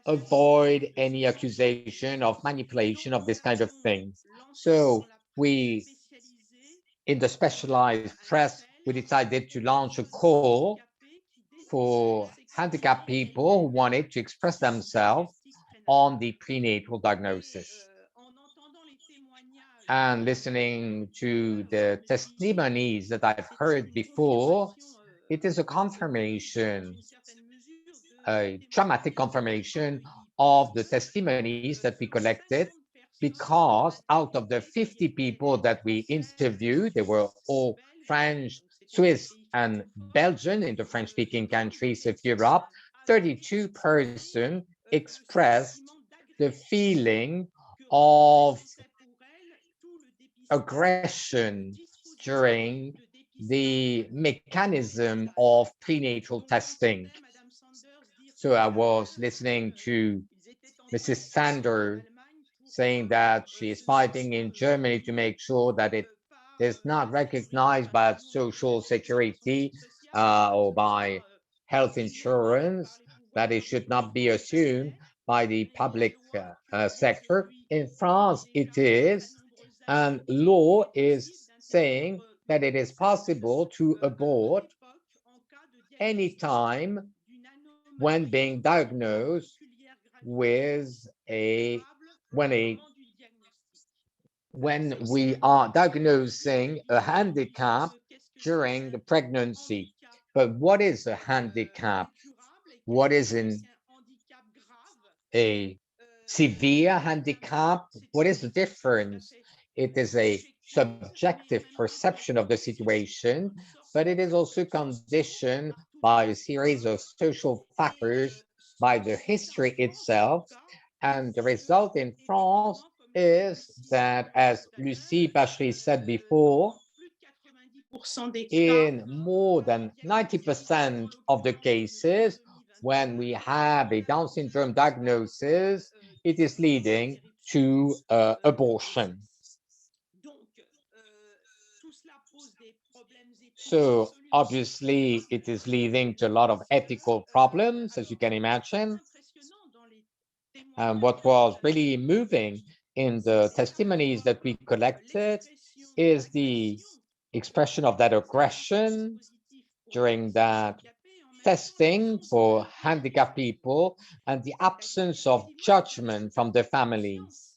avoid any accusation of manipulation of this kind of thing. So we, in the specialized press, we decided to launch a call for handicapped people who wanted to express themselves on the prenatal diagnosis. And listening to the testimonies that I've heard before, it is a confirmation, a dramatic confirmation of the testimonies that we collected, because out of the 50 people that we interviewed, they were all French, Swiss, and Belgian in the French-speaking countries of Europe. 32 persons expressed the feeling of aggression during the mechanism of prenatal testing. So I was listening to Mrs. Sander saying that she is fighting in Germany to make sure that it is not recognized by social security or by health insurance, that it should not be assumed by the public sector. In France, it is, and law is saying that it is possible to abort anytime when being diagnosed with when we are diagnosing a handicap during the pregnancy. But what is a handicap? What is a severe handicap? What is the difference? It is a subjective perception of the situation, but it is also conditioned by a series of social factors, by the history itself, And the result in France is that, as Lucie Pacherie said before, in more than 90% of the cases, when we have a Down syndrome diagnosis, it is leading to abortion. So obviously, it is leading to a lot of ethical problems, as you can imagine. And what was really moving in the testimonies that we collected is the expression of that aggression during that testing for handicapped people and the absence of judgment from the families.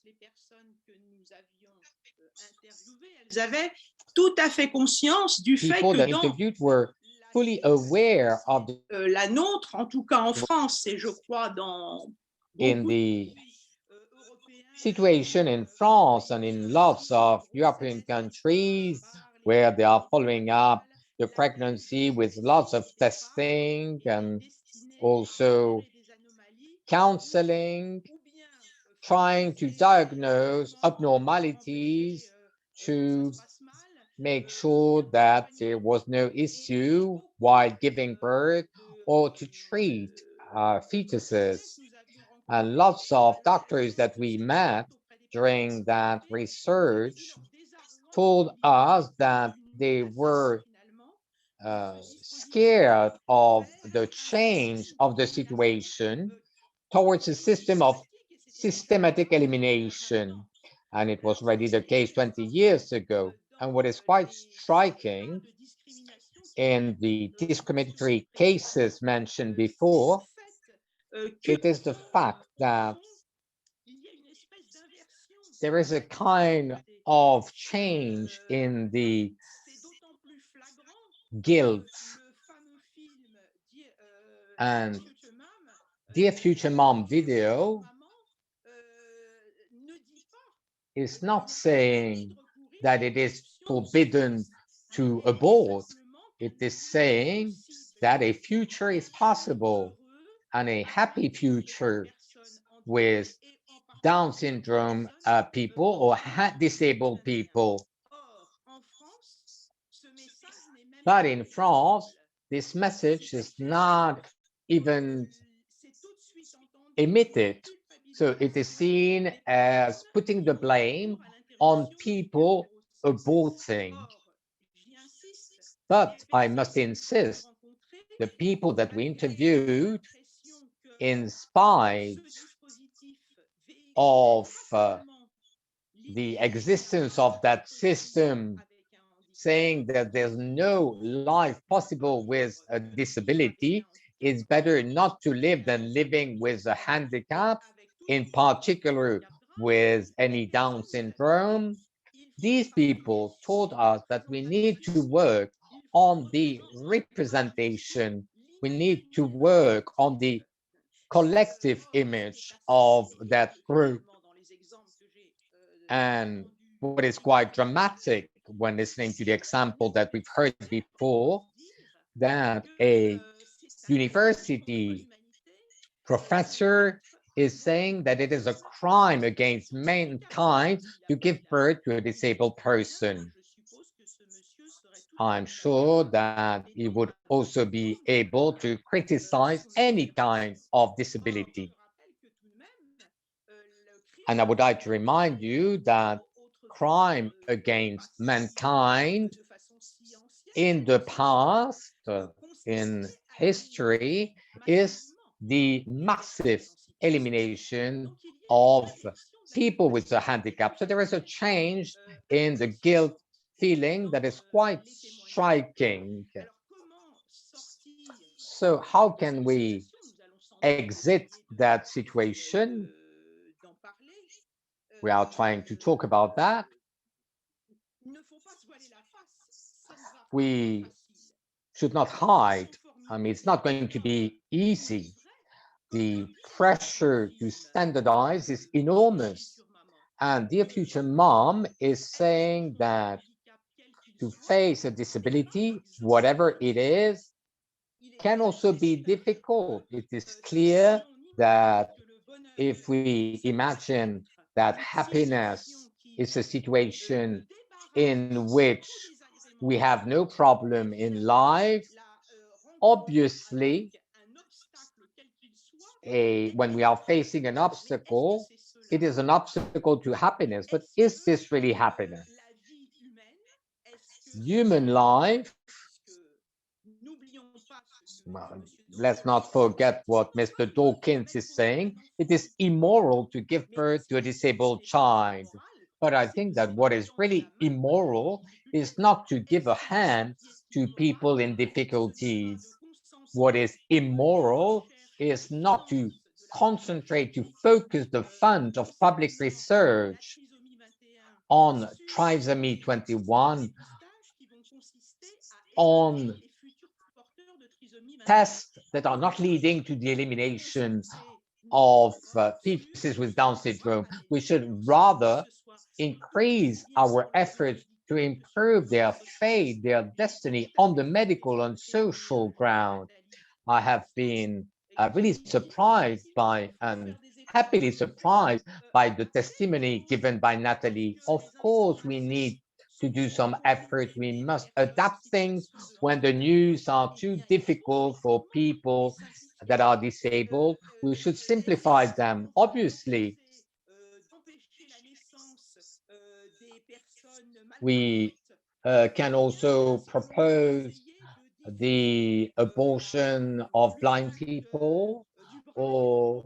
Elles avaient tout à fait conscience du fait People que that dans interviewed were fully aware of the, la nôtre, en tout cas en France, et je crois dans in the situation in France and in lots of European countries where they are following up the pregnancy with lots of testing and also counseling, trying to diagnose abnormalities to make sure that there was no issue while giving birth or to treat fetuses. And lots of doctors that we met during that research told us that they were scared of the change of the situation towards a system of systematic elimination. And it was already the case 20 years ago. And what is quite striking in the discriminatory cases mentioned before, it is the fact that there is a kind of change in the guilt. And Dear Future Mom video is not saying that it is forbidden to abort. It is saying that a future is possible and a happy future with Down syndrome people or disabled people. But in France, this message is not even emitted. So it is seen as putting the blame on people aborting. But I must insist, the people that we interviewed, in spite of the existence of that system saying that there's no life possible with a disability, it's better not to live than living with a handicap, in particular with any Down syndrome. These people told us that we need to work on the representation. We need to work on the collective image of that group. And what is quite dramatic when listening to the example that we've heard before, that a university professor is saying that it is a crime against mankind to give birth to a disabled person. I'm sure that he would also be able to criticize any kind of disability. And I would like to remind you that crime against mankind in the past, in history, is the massive elimination of people with a handicap. So there is a change in the guilt feeling that is quite striking. So how can we exit that situation? We are trying to talk about that. We should not hide. I mean, it's not going to be easy. The pressure to standardize is enormous. And Dear Future Mom is saying that to face a disability, whatever it is, can also be difficult. It is clear that if we imagine that happiness is a situation in which we have no problem in life, obviously, when we are facing an obstacle, it is an obstacle to happiness. But is this really happiness? Human life, well, let's not forget what Mr. Dawkins is saying. It is immoral to give birth to a disabled child. But I think that what is really immoral is not to give a hand to people in difficulties. What is immoral is not to concentrate, to focus the fund of public research on trisomy 21, on tests that are not leading to the elimination of fetuses with Down syndrome. We should rather increase our efforts to improve their fate, their destiny on the medical and social ground. I have been really surprised by and happily surprised by the testimony given by Nathalie. Of course, we need to do some effort. We must adapt things when the news are too difficult for people that are disabled. We should simplify them. Obviously, we can also propose the abortion of blind people, or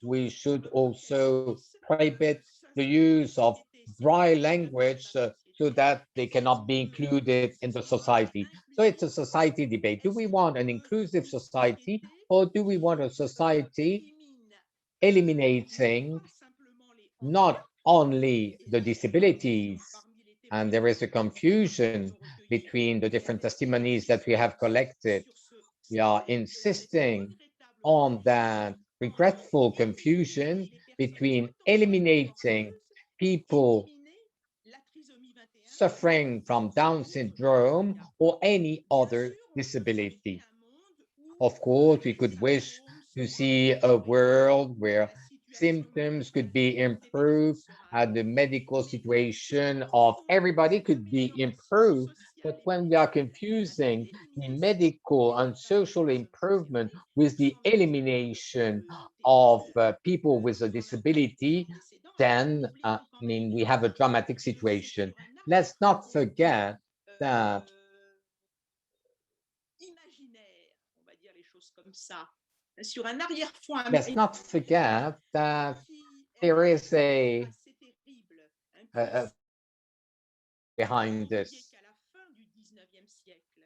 we should also prohibit the use of Braille language so that they cannot be included in the society. So it's a society debate. Do we want an inclusive society, or do we want a society eliminating not only the disabilities? And there is a confusion between the different testimonies that we have collected. We are insisting on that regretful confusion between eliminating people suffering from Down syndrome or any other disability. Of course, we could wish to see a world where symptoms could be improved and the medical situation of everybody could be improved. But when we are confusing the medical and social improvement with the elimination of people with a disability, then I mean, we have a dramatic situation. Let's not forget that let's not forget that there is a behind this.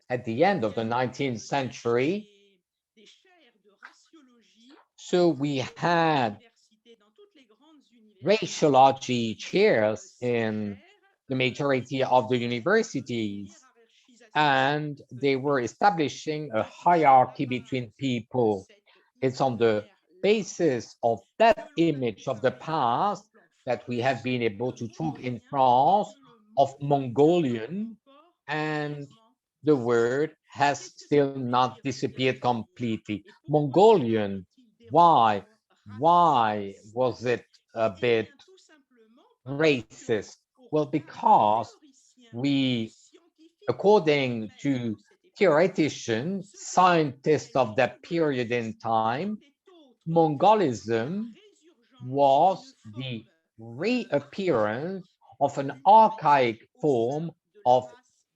At the end of the 19th century, so we had raciology chairs in the majority of the universities, and they were establishing a hierarchy between people. It's on the basis of that image of the past that we have been able to talk in France of Mongolian, and the word has still not disappeared completely. Mongolian, why? Why was it a bit racist? Well, because we, according to theoreticians, scientists of that period in time, Mongolism was the reappearance of an archaic form of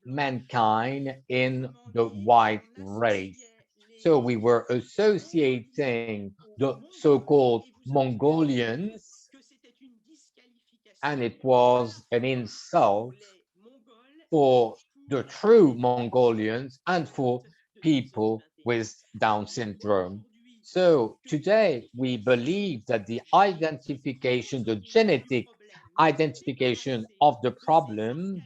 mankind in the white race. So we were associating the so-called Mongolians, and it was an insult for the true Mongolians and for people with Down syndrome. So today we believe that the identification, the genetic identification of the problem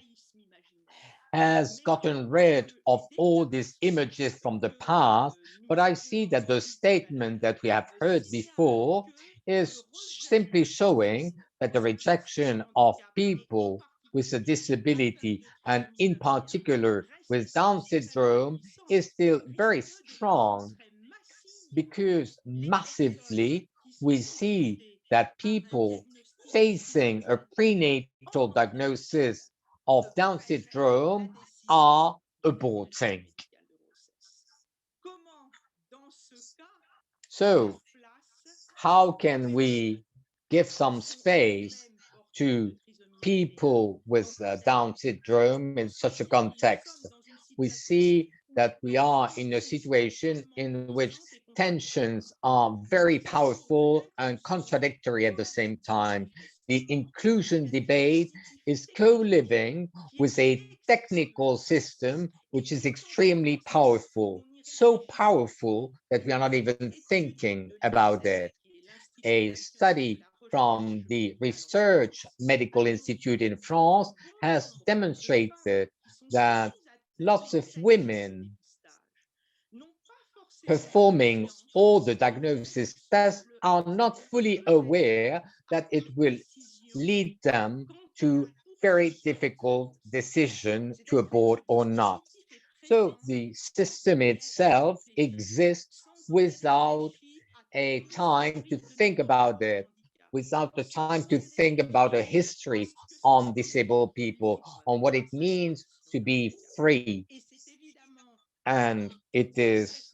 has gotten rid of all these images from the past, but I see that the statement that we have heard before is simply showing that the rejection of people with a disability, and in particular with Down syndrome, is still very strong, because massively we see that people facing a prenatal diagnosis of Down syndrome are aborting. So how can we give some space to people with Down syndrome in such a context? We see that we are in a situation in which tensions are very powerful and contradictory at the same time. The inclusion debate is co-living with a technical system which is extremely powerful, so powerful that we are not even thinking about it. A study from the Research Medical Institute in France has demonstrated that lots of women performing all the diagnosis tests are not fully aware that it will lead them to very difficult decision to abort or not. So the system itself exists without a time to think about it, without the time to think about a history on disabled people, on what it means to be free. And it is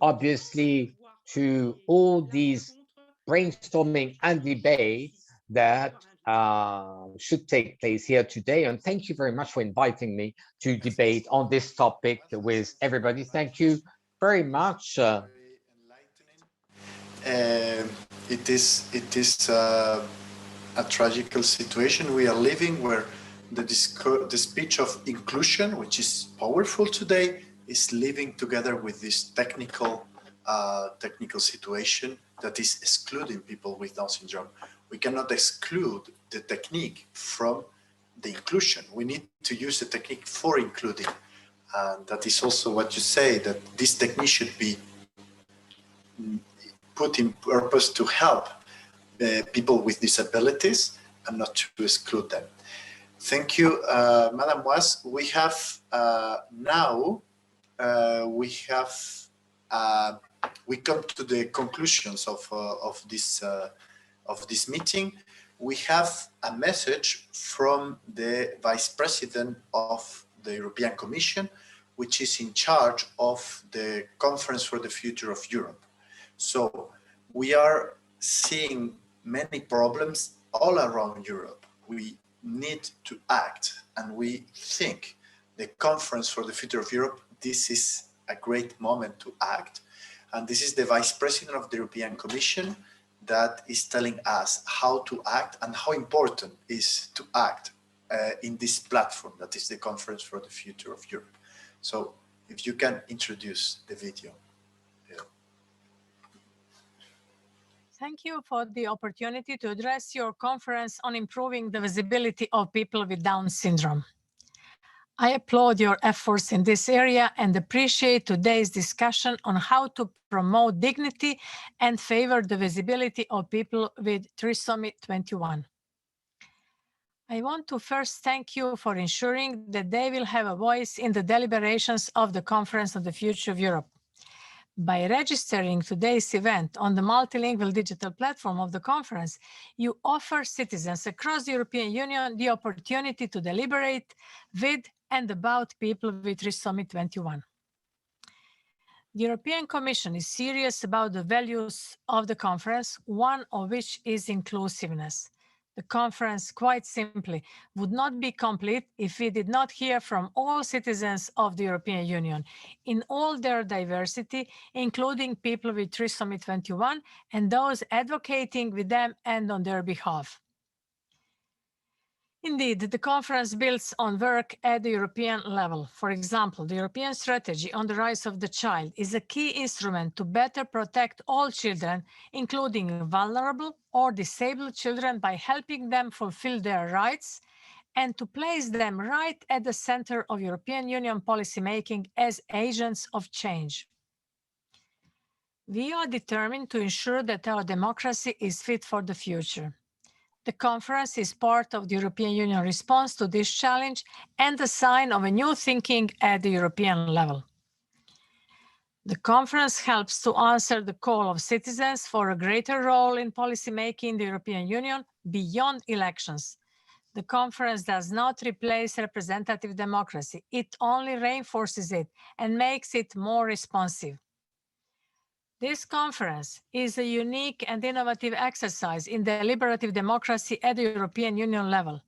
obviously to all these brainstorming and debate that should take place here today. And thank you very much for inviting me to debate on this topic with everybody. Thank you very much. It is a tragical situation we are living, where the speech of inclusion, which is powerful today, is living together with this technical situation that is excluding people with Down syndrome. We cannot exclude the technique from the inclusion. We need to use the technique for including. And that is also what you say, that this technique should be put in purpose to help people with disabilities and not to exclude them. Thank you, Madam Moise. We have now, we come to the conclusions of this meeting. We have a message from the Vice President of the European Commission, which is in charge of the Conference for the Future of Europe. So we are seeing many problems all around Europe. We need to act, and we think the Conference for the Future of Europe, this is a great moment to act. And this is the Vice President of the European Commission that is telling us how to act and how important it is to act in this platform that is the Conference for the Future of Europe. So if you can introduce the video. Thank you for the opportunity to address your conference on improving the visibility of people with Down syndrome. I applaud your efforts in this area and appreciate today's discussion on how to promote dignity and favor the visibility of people with trisomy 21. I want to first thank you for ensuring that they will have a voice in the deliberations of the Conference on the Future of Europe. By registering today's event on the multilingual digital platform of the conference, you offer citizens across the European Union the opportunity to deliberate with and about people with trisomy 21. The European Commission is serious about the values of the conference, one of which is inclusiveness. The conference, quite simply, would not be complete if we did not hear from all citizens of the European Union in all their diversity, including people with trisomy 21 and those advocating with them and on their behalf. Indeed, the conference builds on work at the European level. For example, the European Strategy on the Rights of the Child is a key instrument to better protect all children, including vulnerable or disabled children, by helping them fulfill their rights and to place them right at the center of European Union policymaking as agents of change. We are determined to ensure that our democracy is fit for the future. The conference is part of the European Union response to this challenge and a sign of a new thinking at the European level. The conference helps to answer the call of citizens for a greater role in policymaking in the European Union beyond elections. The conference does not replace representative democracy. It only reinforces it and makes it more responsive. This conference is a unique and innovative exercise in deliberative democracy at the European Union level.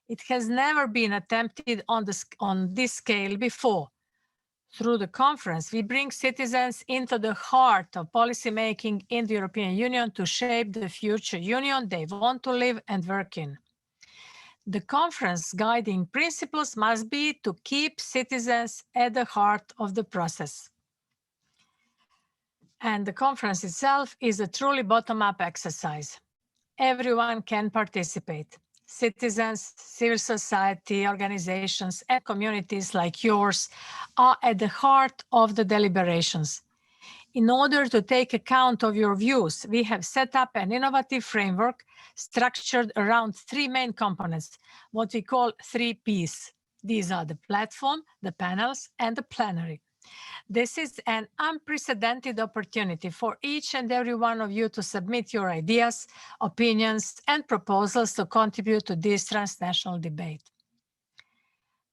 It has never been attempted on this scale before. Through the conference, we bring citizens into the heart of policymaking in the European Union to shape the future union they want to live and work in. The conference guiding principles must be to keep citizens at the heart of the process. And the conference itself is a truly bottom-up exercise. Everyone can participate. Citizens, civil society, organizations, and communities like yours are at the heart of the deliberations. In order to take account of your views, we have set up an innovative framework structured around three main components, what we call 3Ps. These are the platform, the panels, and the plenary. This is an unprecedented opportunity for each and every one of you to submit your ideas, opinions, and proposals to contribute to this transnational debate.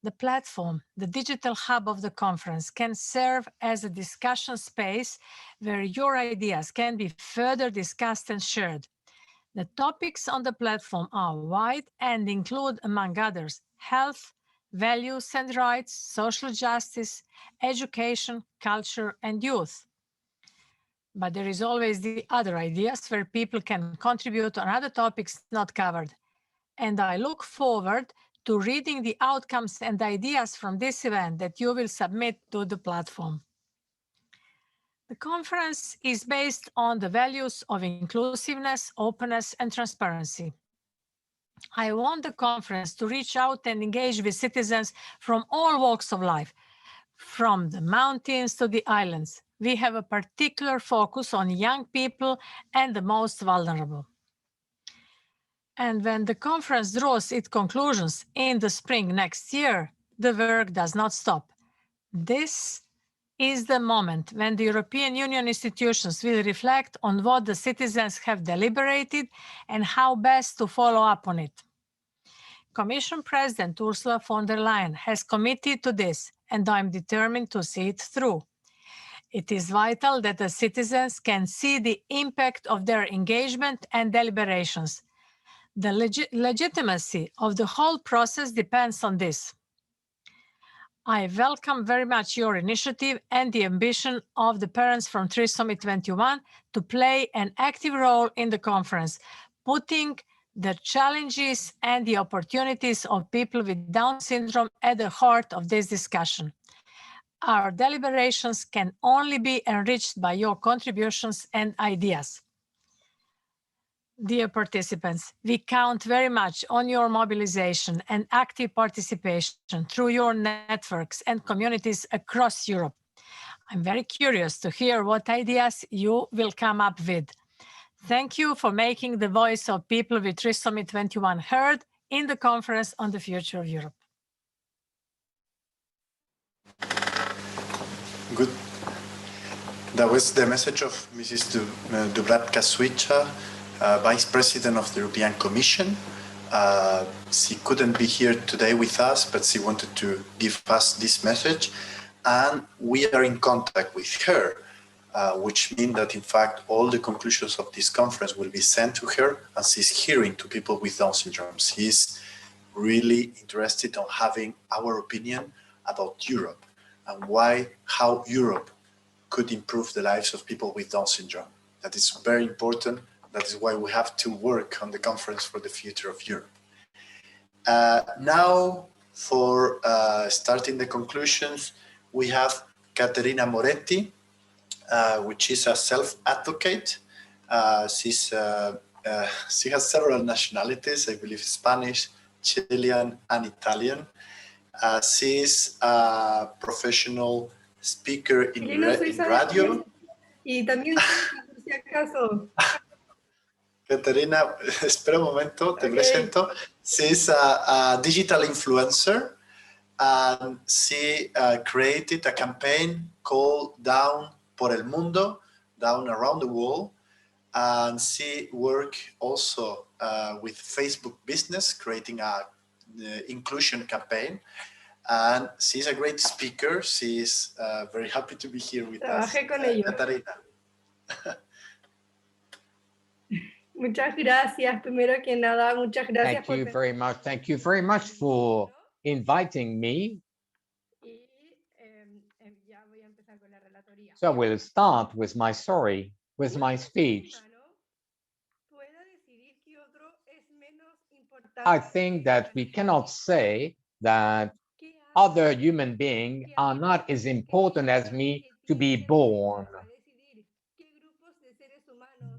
The platform, the digital hub of the conference, can serve as a discussion space where your ideas can be further discussed and shared. The topics on the platform are wide and include, among others, health, values and rights, social justice, education, culture, and youth. But there is always the other ideas where people can contribute on other topics not covered. And I look forward to reading the outcomes and ideas from this event that you will submit to the platform. The conference is based on the values of inclusiveness, openness, and transparency. I want the conference to reach out and engage with citizens from all walks of life, from the mountains to the islands. We have a particular focus on young people and the most vulnerable. And when the conference draws its conclusions in the spring next year, the work does not stop. This is the moment when the European Union institutions will reflect on what the citizens have deliberated and how best to follow up on it. Commission President Ursula von der Leyen has committed to this, and I'm determined to see it through. It is vital that the citizens can see the impact of their engagement and deliberations. The legitimacy of the whole process depends on this. I welcome very much your initiative and the ambition of the parents from Trisomy 21 to play an active role in the conference, putting the challenges and the opportunities of people with Down syndrome at the heart of this discussion. Our deliberations can only be enriched by your contributions and ideas. Dear participants, we count very much on your mobilization and active participation through your networks and communities across Europe. I'm very curious to hear what ideas you will come up with. Thank you for making the voice of people with Trisomy 21 heard in the Conference on the Future of Europe. Good. That was the message of Mrs. Dubravka Suica, Vice President of the European Commission. She couldn't be here today with us, but she wanted to give us this message. And we are in contact with her, which means that, in fact, all the conclusions of this conference will be sent to her, and she's hearing to people with Down syndrome. She's really interested in having our opinion about Europe and how Europe could improve the lives of people with Down syndrome. That is very important. That is why we have to work on the Conference for the Future of Europe. Now, for starting the conclusions, we have Caterina Moreti, which is a self-advocate. She has several nationalities, I believe Spanish, Chilean, and Italian. She's a professional speaker in radio. Y también, por si acaso. Caterina, espera un momento, te presento. She's a digital influencer, and she created a campaign called Down por el mundo, down around the world. And she work also with Facebook business, creating a inclusion campaign. And she's a great speaker. She's very happy to be here with us. Trabajé con ellos. Caterina. Muchas gracias. Primero que nada, muchas gracias. Thank you very much. Thank you very much for inviting me. So we'll start with my story, with my speech. I think that we cannot say that other human beings are not as important as me to be born.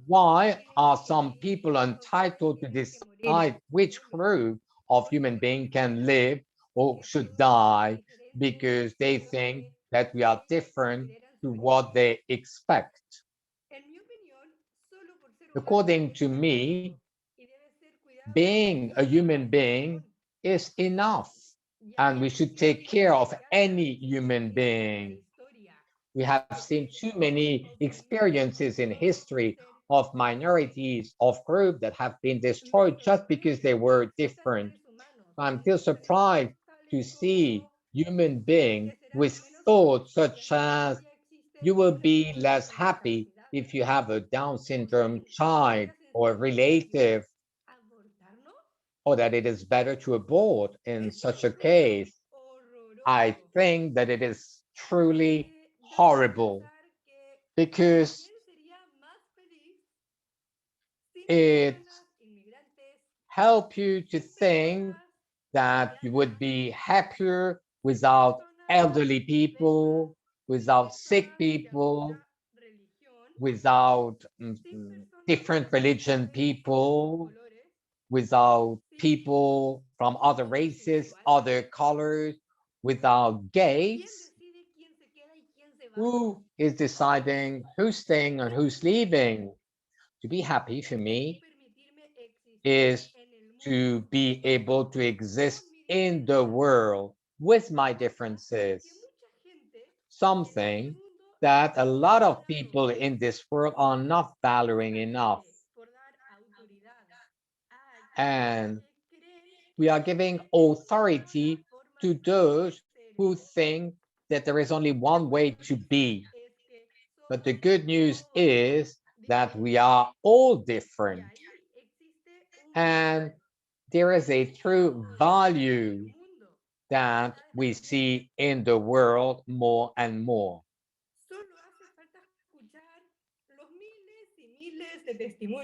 Why are some people entitled to decide which group of human beings can live or should die because they think that we are different to what they expect? According to me, being a human being is enough, and we should take care of any human being. We have seen too many experiences in history of minorities, of groups that have been destroyed just because they were different. I'm still surprised to see human beings with thoughts such as you will be less happy if you have a Down syndrome child or a relative, or that it is better to abort in such a case. I think that it is truly horrible because it helps you to think that you would be happier without elderly people, without sick people, without different religion people, without people from other races, other colors, without gays. Who is deciding who's staying and who's leaving? To be happy for me is to be able to exist in the world with my differences. Something that a lot of people in this world are not valuing enough. And we are giving authority to those who think that there is only one way to be. But the good news is that we are all different. And there is a true value that we see in the world more and more.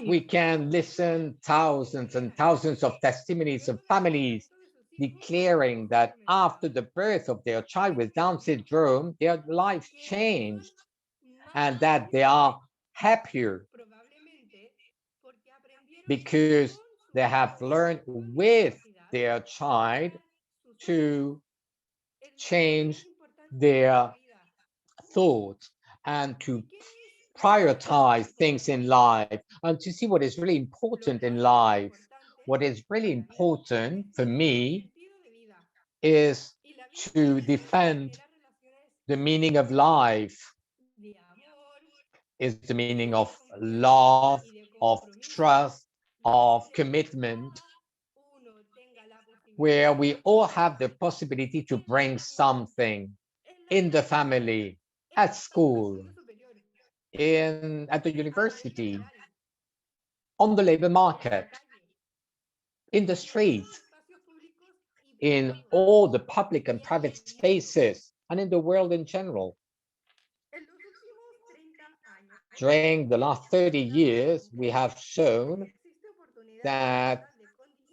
We can listen thousands and thousands of testimonies of families declaring that after the birth of their child with Down syndrome, their life changed and that they are happier because they have learned with their child to change their thoughts and to prioritize things in life and to see what is really important in life. What is really important for me is to defend the meaning of life, is the meaning of love, of trust, of commitment, where we all have the possibility to bring something in the family, at school, at the university, on the labor market, in the street, in all the public and private spaces, and in the world in general. During the last 30 years, we have shown that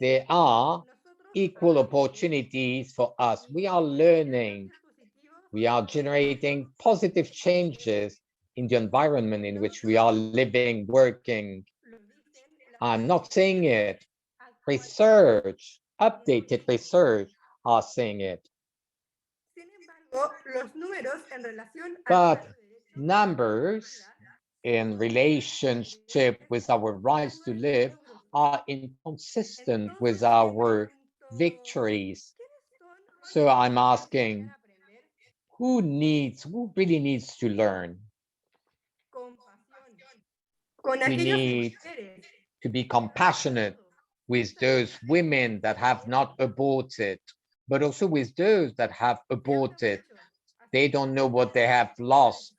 there are equal opportunities for us. We are learning. We are generating positive changes in the environment in which we are living, working. I'm not saying it. Research, updated research are saying it. But numbers in relationship with our rights to live are inconsistent with our victories. So I'm asking, who really needs to learn? We need to be compassionate with those women that have not aborted, but also with those that have aborted. They don't know what they have lost.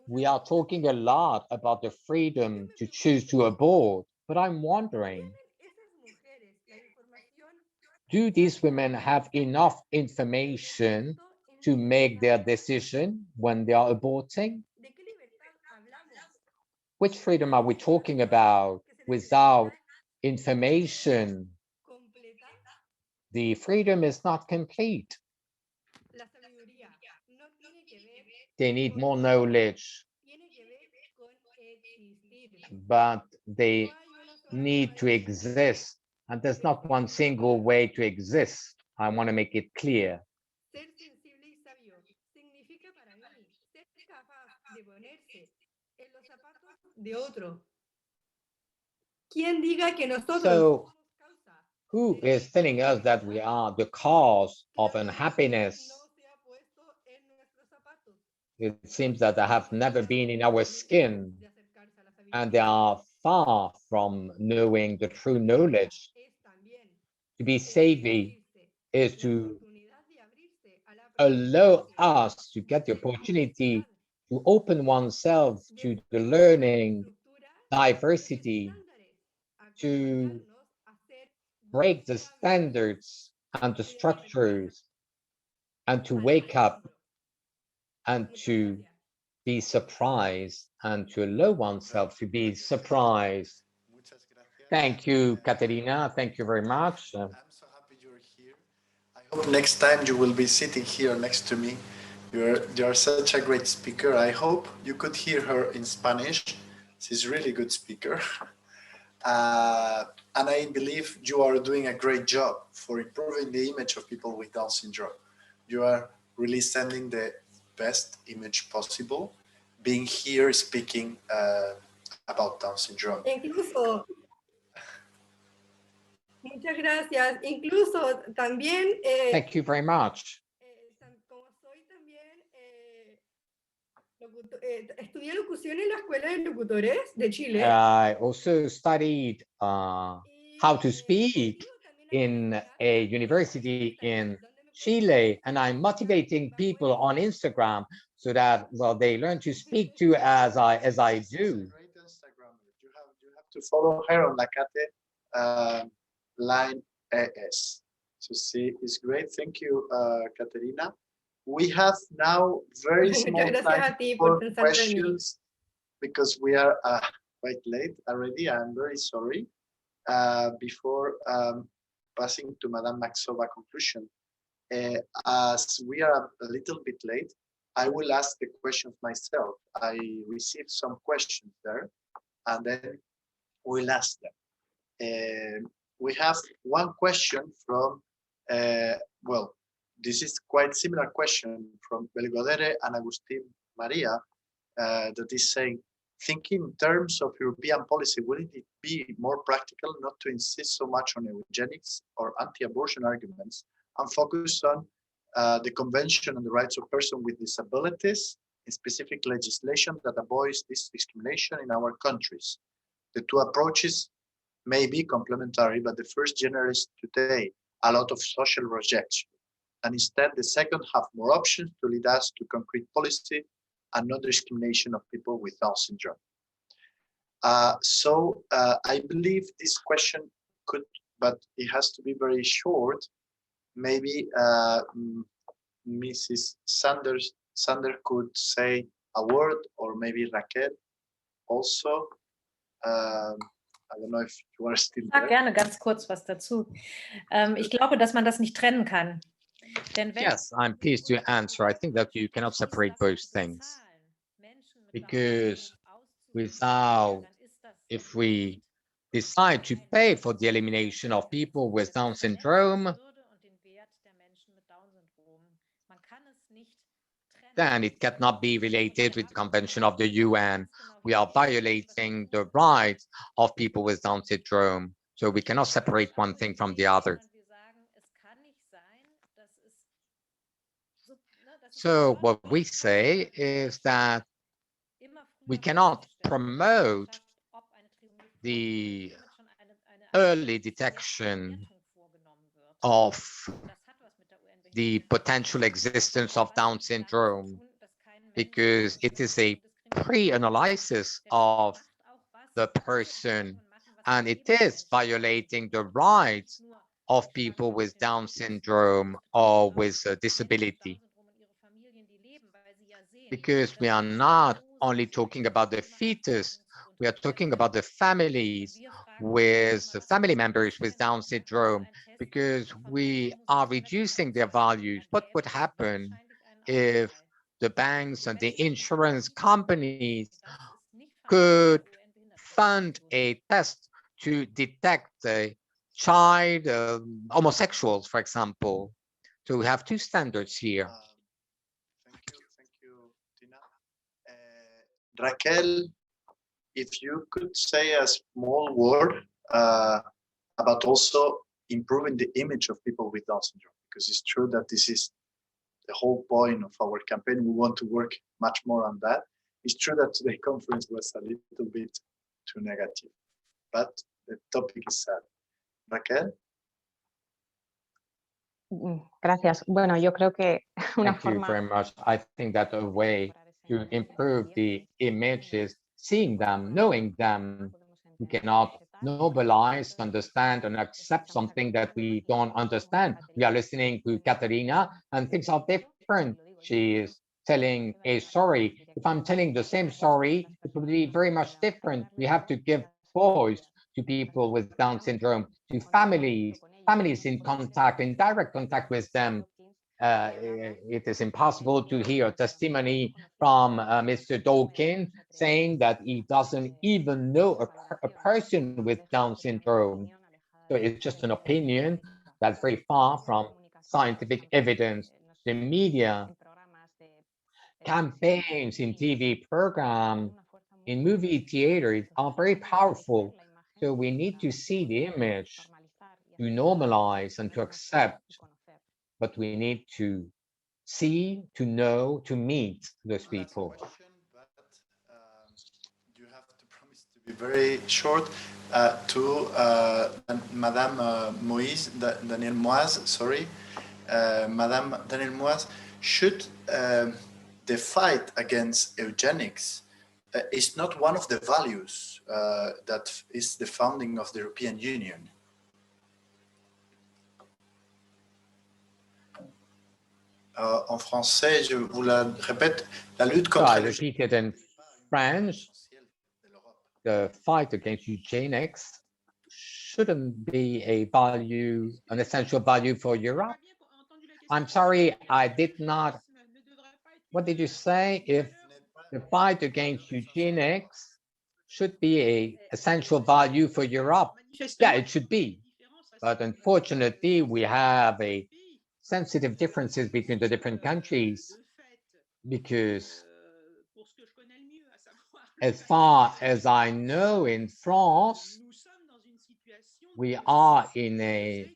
We are talking a lot about the freedom to choose to abort, but I'm wondering, do these women have enough information to make their decision when they are aborting? Which freedom are we talking about without information? The freedom is not complete. They need more knowledge, but they need to exist. And there's not one single way to exist. I want to make it clear. So, who is telling us that we are the cause of unhappiness? It seems that they have never been in our skin, and they are far from knowing the true knowledge. To be savvy is to allow us to get the opportunity to open oneself to the learning, diversity, to break the standards and the structures, and to wake up and to be surprised and to allow oneself to be surprised. Thank you, Caterina. Thank you very much. I'm so happy you're here. I hope next time you will be sitting here next to me. You're such a great speaker. I hope you could hear her in Spanish. She's a really good speaker. And I believe you are doing a great job for improving the image of people with Down syndrome. You are really sending the best image possible, being here speaking about Down syndrome. Incluso, muchas gracias. Incluso también. Thank you very much. Como soy también, estudié locución en la Escuela de Locutores de Chile. I also studied how to speak in a university in Chile, and I'm motivating people on Instagram so that, well, they learn to speak too as I do. Great Instagrammer. You have to follow her on Lacate line AS. So see, it's great. Thank you, Caterina. We have now very small time for questions because we are quite late already. I'm very sorry. Before passing to Madame Maxova conclusion, as we are a little bit late, I will ask the questions myself. I received some questions there, and then we'll ask them. We have one question from, well, this is quite similar question from Belgodere and Agustin Maria that is saying, thinking in terms of European policy, wouldn't it be more practical not to insist so much on eugenics or anti-abortion arguments and focus on the Convention on the Rights of Persons with Disabilities, in specific legislation that avoids this discrimination in our countries? The two approaches may be complementary, but the first generates today a lot of social rejection. And instead, the second have more options to lead us to concrete policy and not discrimination of people with Down syndrome. So I believe this question could, but it has to be very short. Maybe Mrs. Sanders could say a word, or maybe Raquel also. I don't know if you are still there. Ich sage gerne ganz kurz was dazu. Ich glaube, dass man das nicht trennen kann. Yes, I'm pleased to answer. I think that you cannot separate both things, because if we decide to pay for the elimination of people with Down syndrome, then it cannot be related with the Convention of the UN. We are violating the rights of people with Down syndrome, so we cannot separate one thing from the other. So what we say is that we cannot promote the early detection of the potential existence of Down syndrome, because it is a pre-analysis of the person, and it is violating the rights of people with Down syndrome or with a disability. Because we are not only talking about the fetus, we are talking about the families with family members with Down syndrome, because we are reducing their values. What would happen if the banks and the insurance companies could fund a test to detect a child homosexuals, for example? So we have two standards here. Thank you, Tina. Raquel, if you could say a small word about also improving the image of people with Down syndrome, because it's true that this is the whole point of our campaign. We want to work much more on that. It's true that today's conference was a little bit too negative, but the topic is sad. Raquel? Gracias. Bueno, yo creo que una Thank you forma... very much. I think that a way to improve the image is seeing them, knowing them. We cannot nobilize, understand, and accept something that we don't understand. We are listening to Caterina, and things are different. She is telling a story. If I'm telling the same story, it will be very much different. We have to give voice to people with Down syndrome, to families in contact, in direct contact with them. It is impossible to hear a testimony from Mr. Dawkins saying that he doesn't even know a person with Down syndrome. So it's just an opinion that's very far from scientific evidence. The media, campaigns in TV programs, in movie theaters are very powerful. So we need to see the image, to normalize and to accept, but we need to see, to know, to meet those people. You have to promise to be very short. To Madame Moise, Danielle Moise, sorry. Madame Danielle Moise, should the fight against eugenics is not one of the values that is the founding of the European Union? En français, je vous la répète, la lutte contre I repeat it in French. The fight against eugenics shouldn't be a value, an essential value for Europe. I'm sorry, I did not. What did you say? If the fight against eugenics should be an essential value for Europe? Yeah, it should be. But unfortunately, we have a sensitive differences between the different countries, because as far as I know, in France, we are in a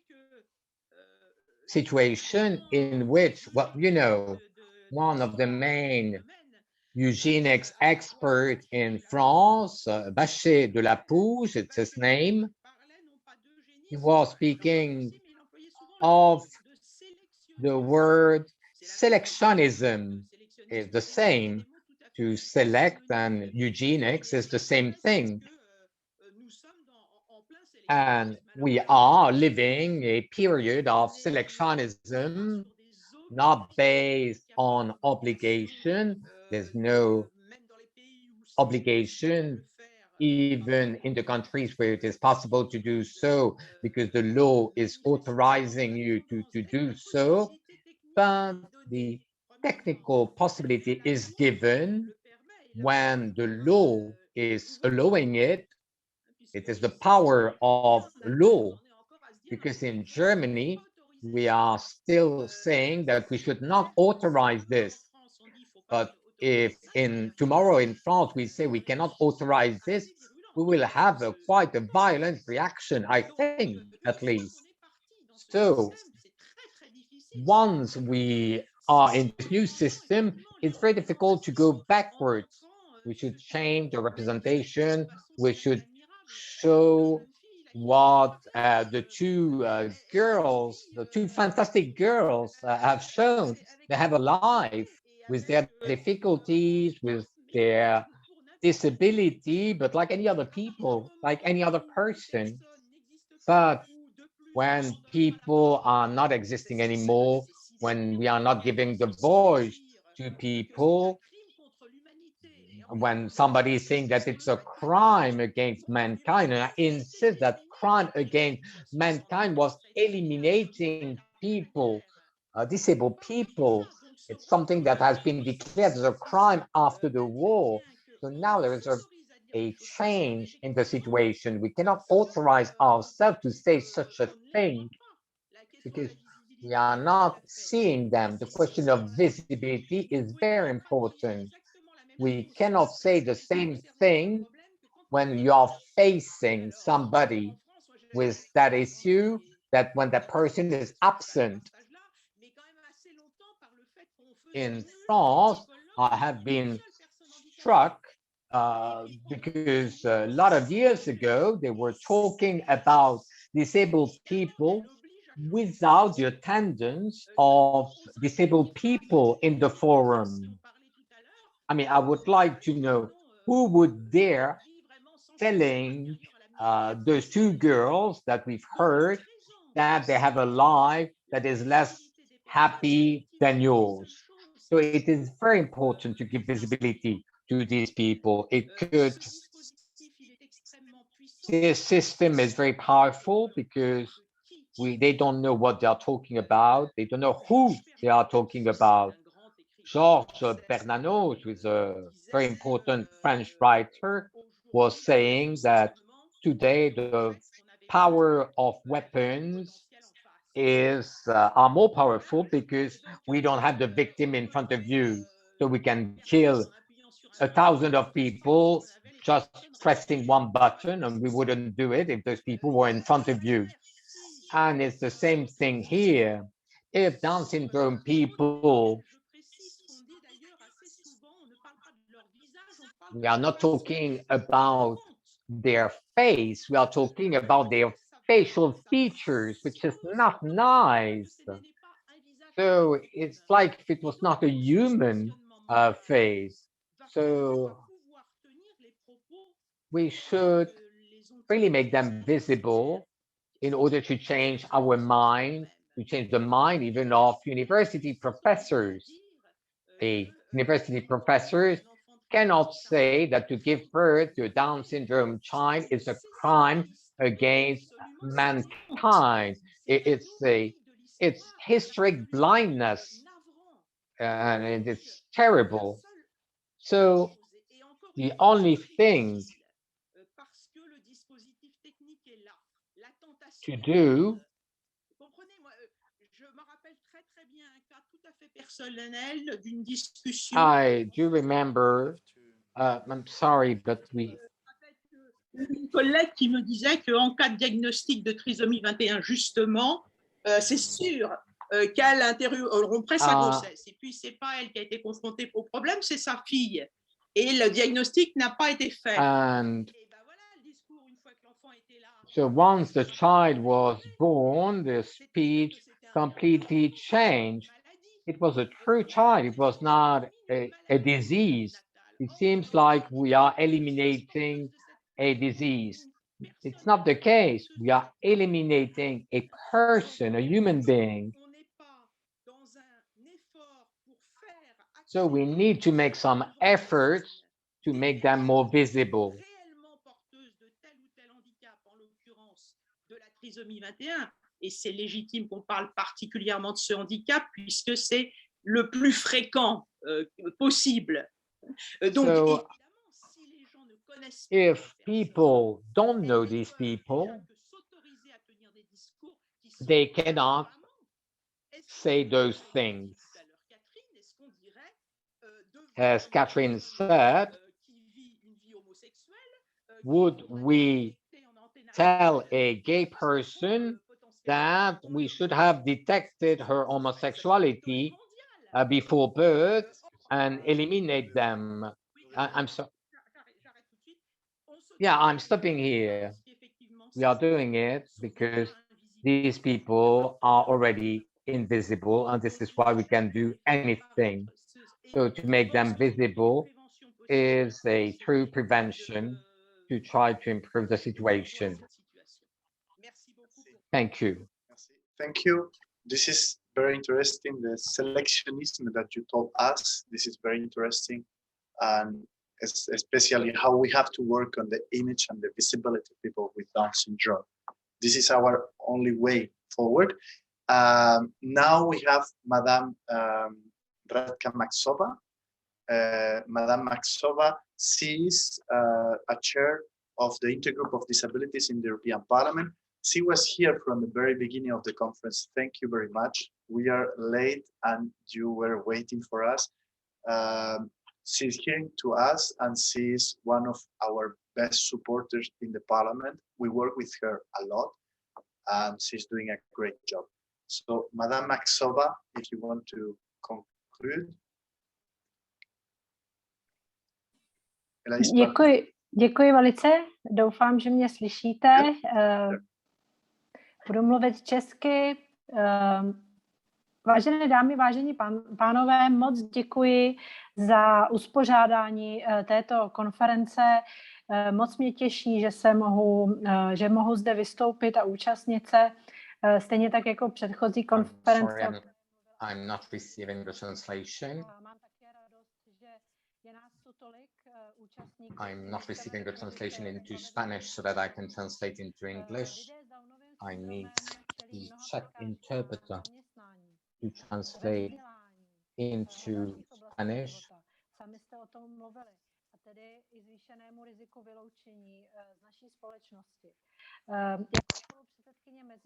situation in which, well, you know, one of the main eugenics experts in France, Bachet de la Pouge, it's his name, he was speaking of the word selectionism. Is the same. To select and eugenics is the same thing. And we are living a period of selectionism, not based on obligation. There's no obligation, even in the countries where it is possible to do so, because the law is authorizing you to do so. But the technical possibility is given when the law is allowing it. It is the power of law, because in Germany, we are still saying that we should not authorize this. But if tomorrow in France we say we cannot authorize this, we will have quite a violent reaction, I think, at least. So once we are in this new system, it's very difficult to go backwards. We should change the representation. We should show what the two girls, the two fantastic girls have shown. They have a life with their difficulties, with their disability, but like any other people, like any other person. But when people are not existing anymore, when we are not giving the voice to people, when somebody is saying that it's a crime against mankind, and I insist that crime against mankind was eliminating people, disabled people. It's something that has been declared as a crime after the war. So now there is a change in the situation. We cannot authorize ourselves to say such a thing because we are not seeing them. The question of visibility is very important. We cannot say the same thing when you are facing somebody with that issue, that when that person is absent. In France, I have been struck because a lot of years ago, they were talking about disabled people without the attendance of disabled people in the forum. I mean, I would like to know who would dare telling those two girls that we've heard that they have a life that is less happy than yours. So it is very important to give visibility to these people. This system is very powerful because they don't know what they are talking about. They don't know who they are talking about. Georges Bernanos, who is a very important French writer, was saying that today the power of weapons are more powerful because we don't have the victim in front of you. So we can kill 1,000 of people just pressing one button, and we wouldn't do it if those people were in front of you. And it's the same thing here. If Down syndrome people, we are not talking about their face, we are talking about their facial features, which is not nice. So it's like if it was not a human face. So we should really make them visible in order to change our mind, to change the mind even of university professors. The university professors cannot say that to give birth to a Down syndrome child is a crime against mankind. It's historic blindness, and it's terrible. So the only thing to do. I do remember, I'm sorry, but Une collègue qui me disait qu'en cas de diagnostic de trisomie 21, justement, c'est sûr qu'elle interromprait sa grossesse. Et puis, ce n'est pas elle qui a été confrontée au problème, c'est sa fille. Et le diagnostic n'a pas été fait. And so once the child was born, the speech completely changed. It was a true child. It was not a disease. It seems like we are eliminating a disease. It's not the case. We are eliminating a person, a human being. So we need to make some efforts to make them more visible. Et c'est légitime qu'on parle particulièrement de ce handicap puisque c'est le plus fréquent possible. Donc, so, if people don't know these people, they cannot say those things. As Catherine said, would we tell a gay person that we should have detected her homosexuality before birth and eliminate them? I'm sorry. Yeah, I'm stopping here. We are doing it because these people are already invisible, and this is why we can do anything. So to make them visible is a true prevention to try to improve the situation. Thank you. Thank you. This is very interesting. The selectionism that you told us, this is very interesting. And especially how we have to work on the image and the visibility of people with Down syndrome. This is our only way forward. Now we have Madame Radka Maxova. Madame Maxova, she is a chair of the Intergroup of Disabilities in the European Parliament. She was here from the very beginning of the conference. Thank you very much. We are late and you were waiting for us. She's hearing to us and she's one of our best supporters in the Parliament. We work with her a lot and she's doing a great job. So, Madame Maxova, if you want to conclude. Děkuji velice. Doufám, že mě slyšíte. Budu mluvit česky. Vážené dámy, vážení pánové, moc děkuji za uspořádání této konference. Moc mě těší, že mohu zde vystoupit a účastnit se. Stejně tak jako předchozí konference. I'm not receiving the translation. I'm not receiving the translation into Spanish so that I can translate into English. I need the Czech interpreter to translate into Spanish. Sami jste o tom mluvili. A tedy i zvýšenému riziku vyloučení z naší společnosti.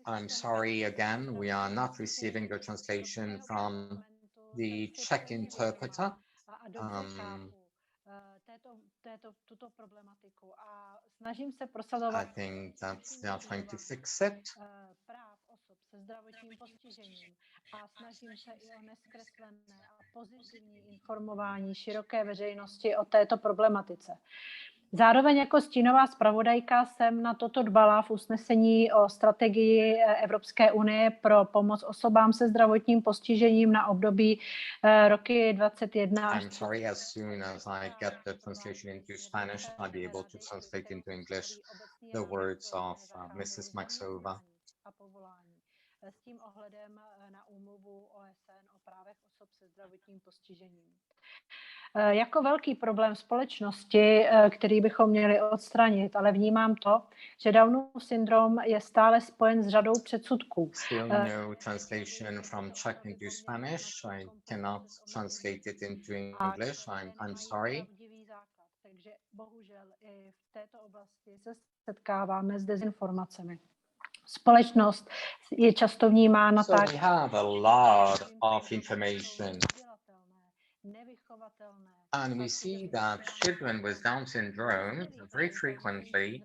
I'm sorry again, we are not receiving the translation from the Czech interpreter. Tuto problematiku a snažím se prosazovat I think that they are trying to fix it. Práv osob se zdravotním postižením a snažím se i o nezkreslené a pozitivní informování široké veřejnosti o této problematice. Zároveň jako stínová zpravodajka jsem na toto dbala v usnesení o strategii Evropské unie pro pomoc osobám se zdravotním postižením na období roky 2021 až 2030. I'm sorry, as soon as I get the translation into Spanish, I'll be able to translate into English the words of Mrs. Maxova. S tím ohledem na úmluvu OSN o právech osob se zdravotním postižením. Jako velký problém společnosti, který bychom měli odstranit, ale vnímám to, že Downův syndrom je stále spojen s řadou předsudků. Still no translation from Czech into Spanish. I cannot translate it into English. I'm sorry. Takže bohužel i v této oblasti se setkáváme s dezinformacemi. Společnost je často vnímána tak. So we have a lot of information. And we see that children with Down syndrome very frequently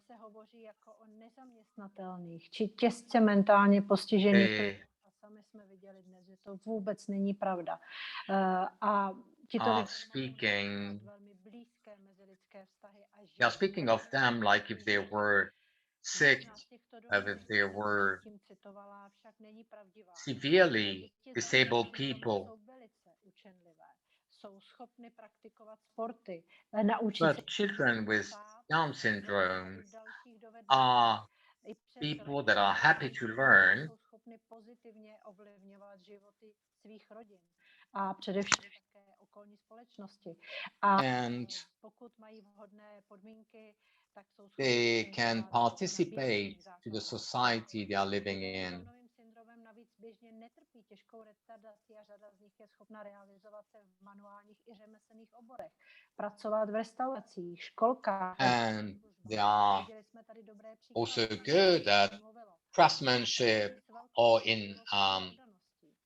se hovoří jako o nezaměstnatelných či těžce mentálně postižených. A sami jsme viděli dnes, že to vůbec není pravda. A are speaking of them like if they were sick, if they were severely disabled people. But children with Down syndrome are people that are happy to learn and they can participate to the society they are living in. And they are also good at craftsmanship or in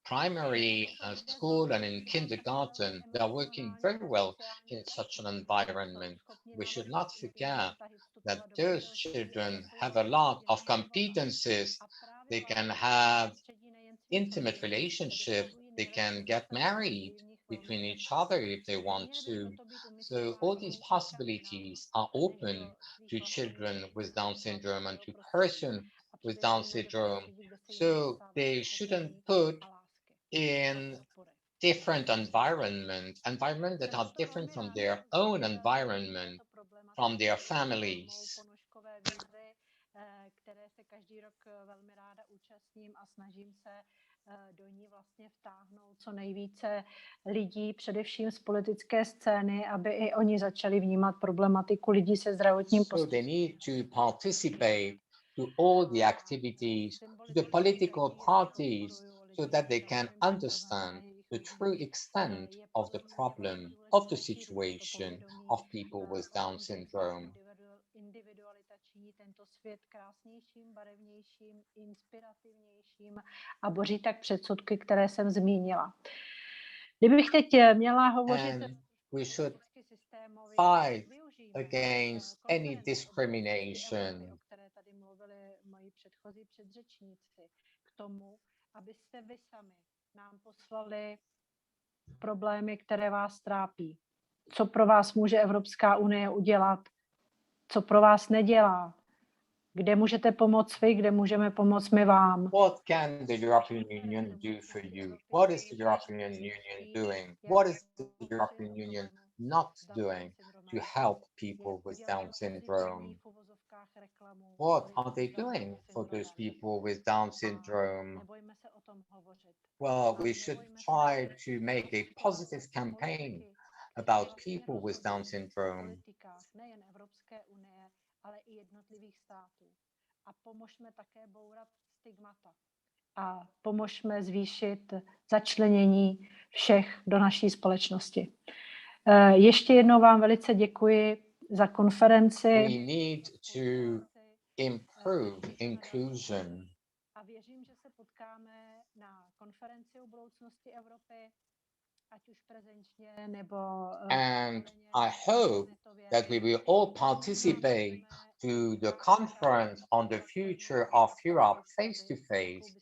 primary school and in kindergarten. They are working very well in such an environment. We should not forget that those children have a lot of competencies. They can have intimate relationship, they can get married, between each other if they want to. So all these possibilities are open to children with Down syndrome and to persons with Down syndrome. So they shouldn't put in different environments that are different from their own environment, from their families. Které se každý rok velmi ráda účastním a snažím se do ní vlastně vtáhnout co nejvíce lidí, především z politické scény, aby i oni začali vnímat problematiku lidí se zdravotním postižením. So they need to participate to all the activities, to the political parties, so that they can understand the true extent of the problem, of the situation of people with Down syndrome. Individualita činí tento svět krásnějším, barevnějším, inspirativnějším a boří tak předsudky, které jsem zmínila. Kdybych teď měla hovořit... We should fight against any discrimination. O které tady mluvili moji předchozí předřečníci, k tomu, abyste vy sami nám poslali problémy, které vás trápí. Co pro vás může Evropská unie udělat, co pro vás nedělá, kde můžete pomoct vy, kde můžeme pomoct my vám. What can the European Union do for you? What is the European Union doing? What is the European Union not doing to help people with Down syndrome? What are they doing for those people with Down syndrome? Well, we should try to make a positive campaign about people with Down syndrome. Nejen Evropské unie, ale i jednotlivých států. A pomožme také bourat stigmata. A pomožme zvýšit začlenění všech do naší společnosti. Ještě jednou vám velice děkuji za konferenci. We need to improve inclusion. A věřím, že se potkáme na konferenci o budoucnosti Evropy. And I hope that we will all participate to the conference on the future of Europe face-to-face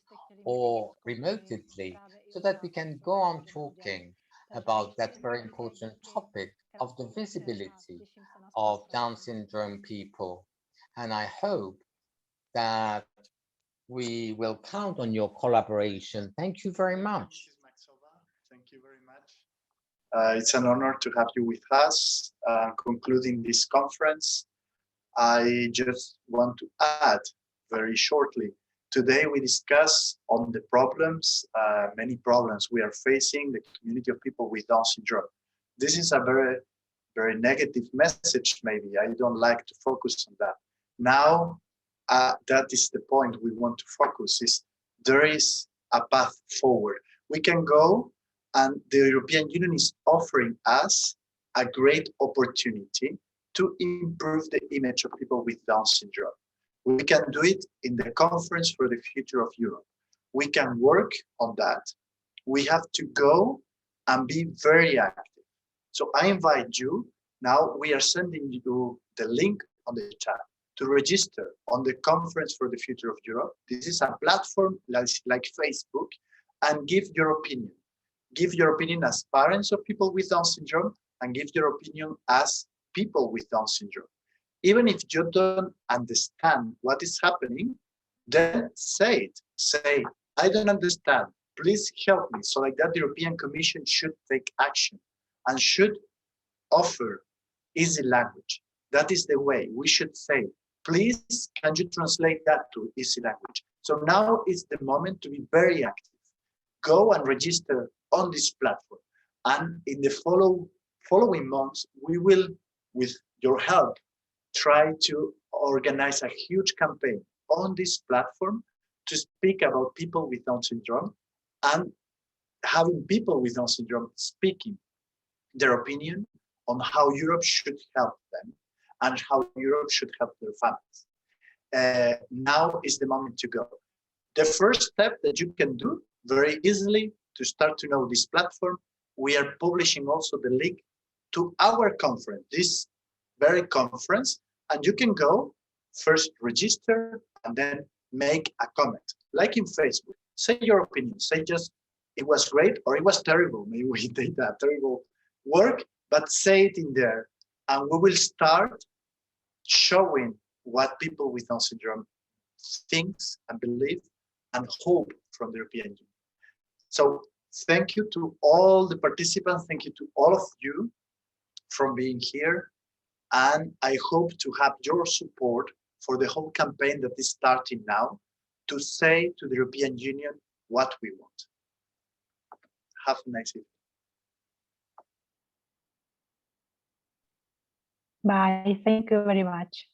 or remotely, so that we can go on talking about that very important topic of the visibility of Down syndrome people. And I hope that we will count on your collaboration. Thank you very much. Thank you very much. It's an honor to have you with us. Concluding this conference, I just want to add very shortly. Today we discuss on the problems, many problems we are facing, the community of people with Down syndrome. This is a very, very negative message, maybe. I don't like to focus on that. Now, that is the point we want to focus, is there is a path forward. We can go, and the European Union is offering us a great opportunity to improve the image of people with Down syndrome. We can do it in the Conference for the Future of Europe. We can work on that. We have to go and be very active. So I invite you, now we are sending you the link on the chat to register on the Conference for the Future of Europe. This is a platform like Facebook, and give your opinion. Give your opinion as parents of people with Down syndrome, and give your opinion as people with Down syndrome. Even if you don't understand what is happening, then say it. Say, I don't understand. Please help me. So like that, the European Commission should take action and should offer easy language. That is the way we should say, please, can you translate that to easy language? So now is the moment to be very active. Go and register on this platform. And in the following months, we will, with your help, try to organize a huge campaign on this platform to speak about people with Down syndrome, and having people with Down syndrome speaking their opinion on how Europe should help them and how Europe should help their families. Now is the moment to go. The first step that you can do very easily to start to know this platform, we are publishing also the link to our conference, this very conference, and you can go first register and then make a comment, like in Facebook. Say your opinion, say just it was great or it was terrible. Maybe we did a terrible work, but say it in there. And we will start showing what people with Down syndrome thinks and believe and hope from the European Union. So thank you to all the participants. Thank you to all of you for being here. And I hope to have your support for the whole campaign that is starting now to say to the European Union what we want. Have a nice evening. Bye. Thank you very much.